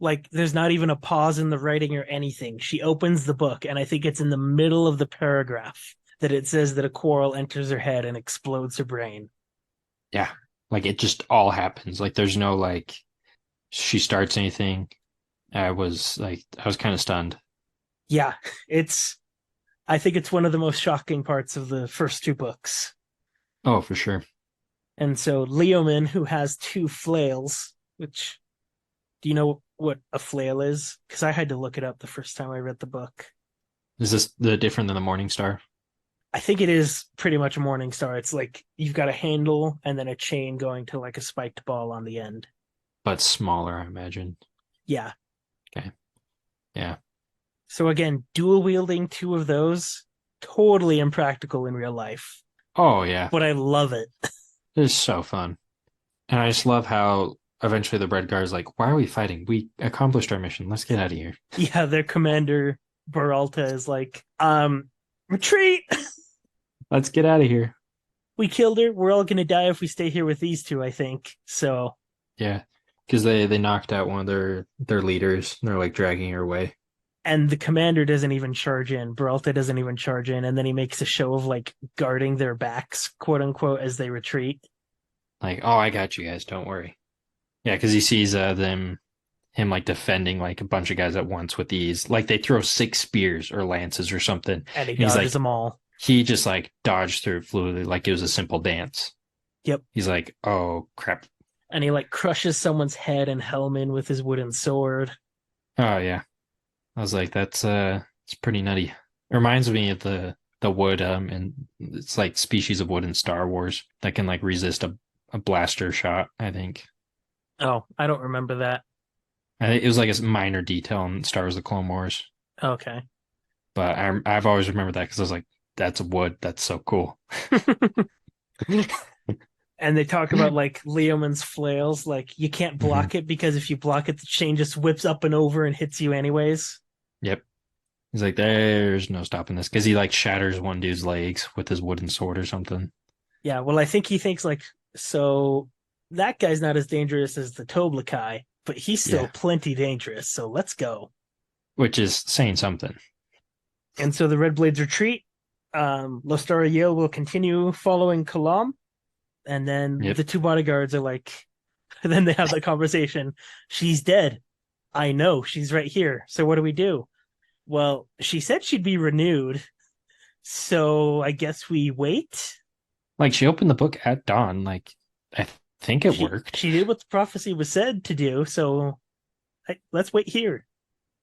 like there's not even a pause in the writing or anything. She opens the book, and I think it's in the middle of the paragraph that it says that a quarrel enters her head and explodes her brain. Yeah. Like it just all happens. Like there's no like she starts anything. I was kind of stunned. Yeah, it's I think it's one of the most shocking parts of the first two books. Oh, for sure. And so Leomin, who has two flails, which do you know what a flail is? Because I had to look it up the first time I read the book. Is this the different than the Morning Star? I think it is pretty much a morning star. It's like you've got a handle and then a chain going to like a spiked ball on the end. But smaller, I imagine. Yeah. Okay. Yeah. So again, dual wielding two of those. totally impractical in real life, Oh yeah, but I love it. it's so fun. And I just love how eventually the Red Guard is like, "Why are we fighting? We accomplished our mission. Let's get out of here. Yeah, their commander Beralta is like, retreat. Let's get out of here." We killed her. We're all gonna die if we stay here with these two, I think. So, Yeah, because they knocked out one of their leaders. And they're like dragging her away. and the commander doesn't even charge in. Beralta doesn't even charge in, and then he makes a show of like guarding their backs, quote unquote, as they retreat. Like, oh, I got you guys. Don't worry. Yeah, because he sees him like defending like a bunch of guys at once with these like they throw six spears or lances or something. And And he he's dodges like them all. he just like dodged through it fluidly like it was a simple dance. Yep. He's like, oh crap. And he like crushes someone's head and helm in with his wooden sword. Oh yeah. I was like, that's it's pretty nutty. It reminds me of the wood and it's like species of wood in Star Wars that can like resist a blaster shot, I think. Oh, I don't remember that. I think it was like a minor detail in Star Wars: The Clone Wars, Okay. but I've always remembered that because I was like, that's a wood. That's so cool. And they talk about like Leoman's flails, like you can't Mhm. block it because if you block it, the chain just whips up and over and hits you anyways. Yep. He's like, there's no stopping this because he like shatters one dude's legs with his wooden sword or something. Yeah, well, I think he thinks like, so that guy's not as dangerous as the Toblakai, but he's still Yeah, plenty dangerous. So let's go. which is saying something. And so the Red Blades retreat. Lostara Yale will continue following Kalam, and then Yep. the two bodyguards are like, then they have the conversation. She's dead. I know she's right here. So what do we do? Well, she said she'd be renewed. So I guess we wait. Like she opened the book at dawn. Like I think it worked. She did what the prophecy was said to do. So let's wait here.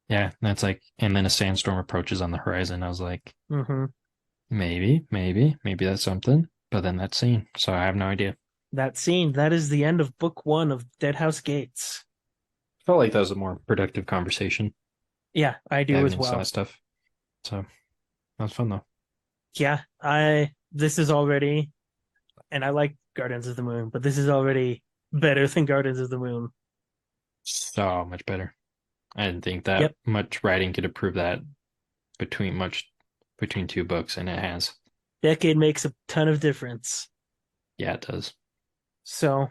Yeah, that's like, and then a sandstorm approaches on the horizon. I was like, Mm-hmm. maybe that's something. But then that scene, so I have no idea. That scene. That is the end of book one of Deadhouse Gates. Felt like that was a more productive conversation, Yeah, I do as diving into some of well. that stuff. So that was fun though. Yeah, I this is already, and I like Guardians of the Moon, but this is already better than Guardians of the Moon. So much better. I didn't think that Yep, much writing could approve that between two books, and it has. decade makes a ton of difference. Yeah, it does. So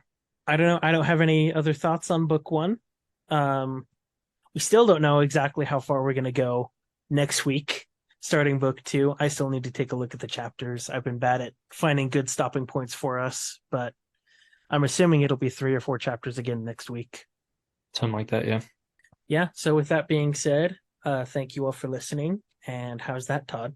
I don't know. I don't have any other thoughts on book one. Um, we still don't know exactly how far we're gonna go next week, starting book two. I still need to take a look at the chapters. I've been bad at finding good stopping points for us, but I'm assuming it'll be 3 or 4 chapters again next week. Something like that, yeah. Yeah. So with that being said, thank you all for listening. And how's that, Todd?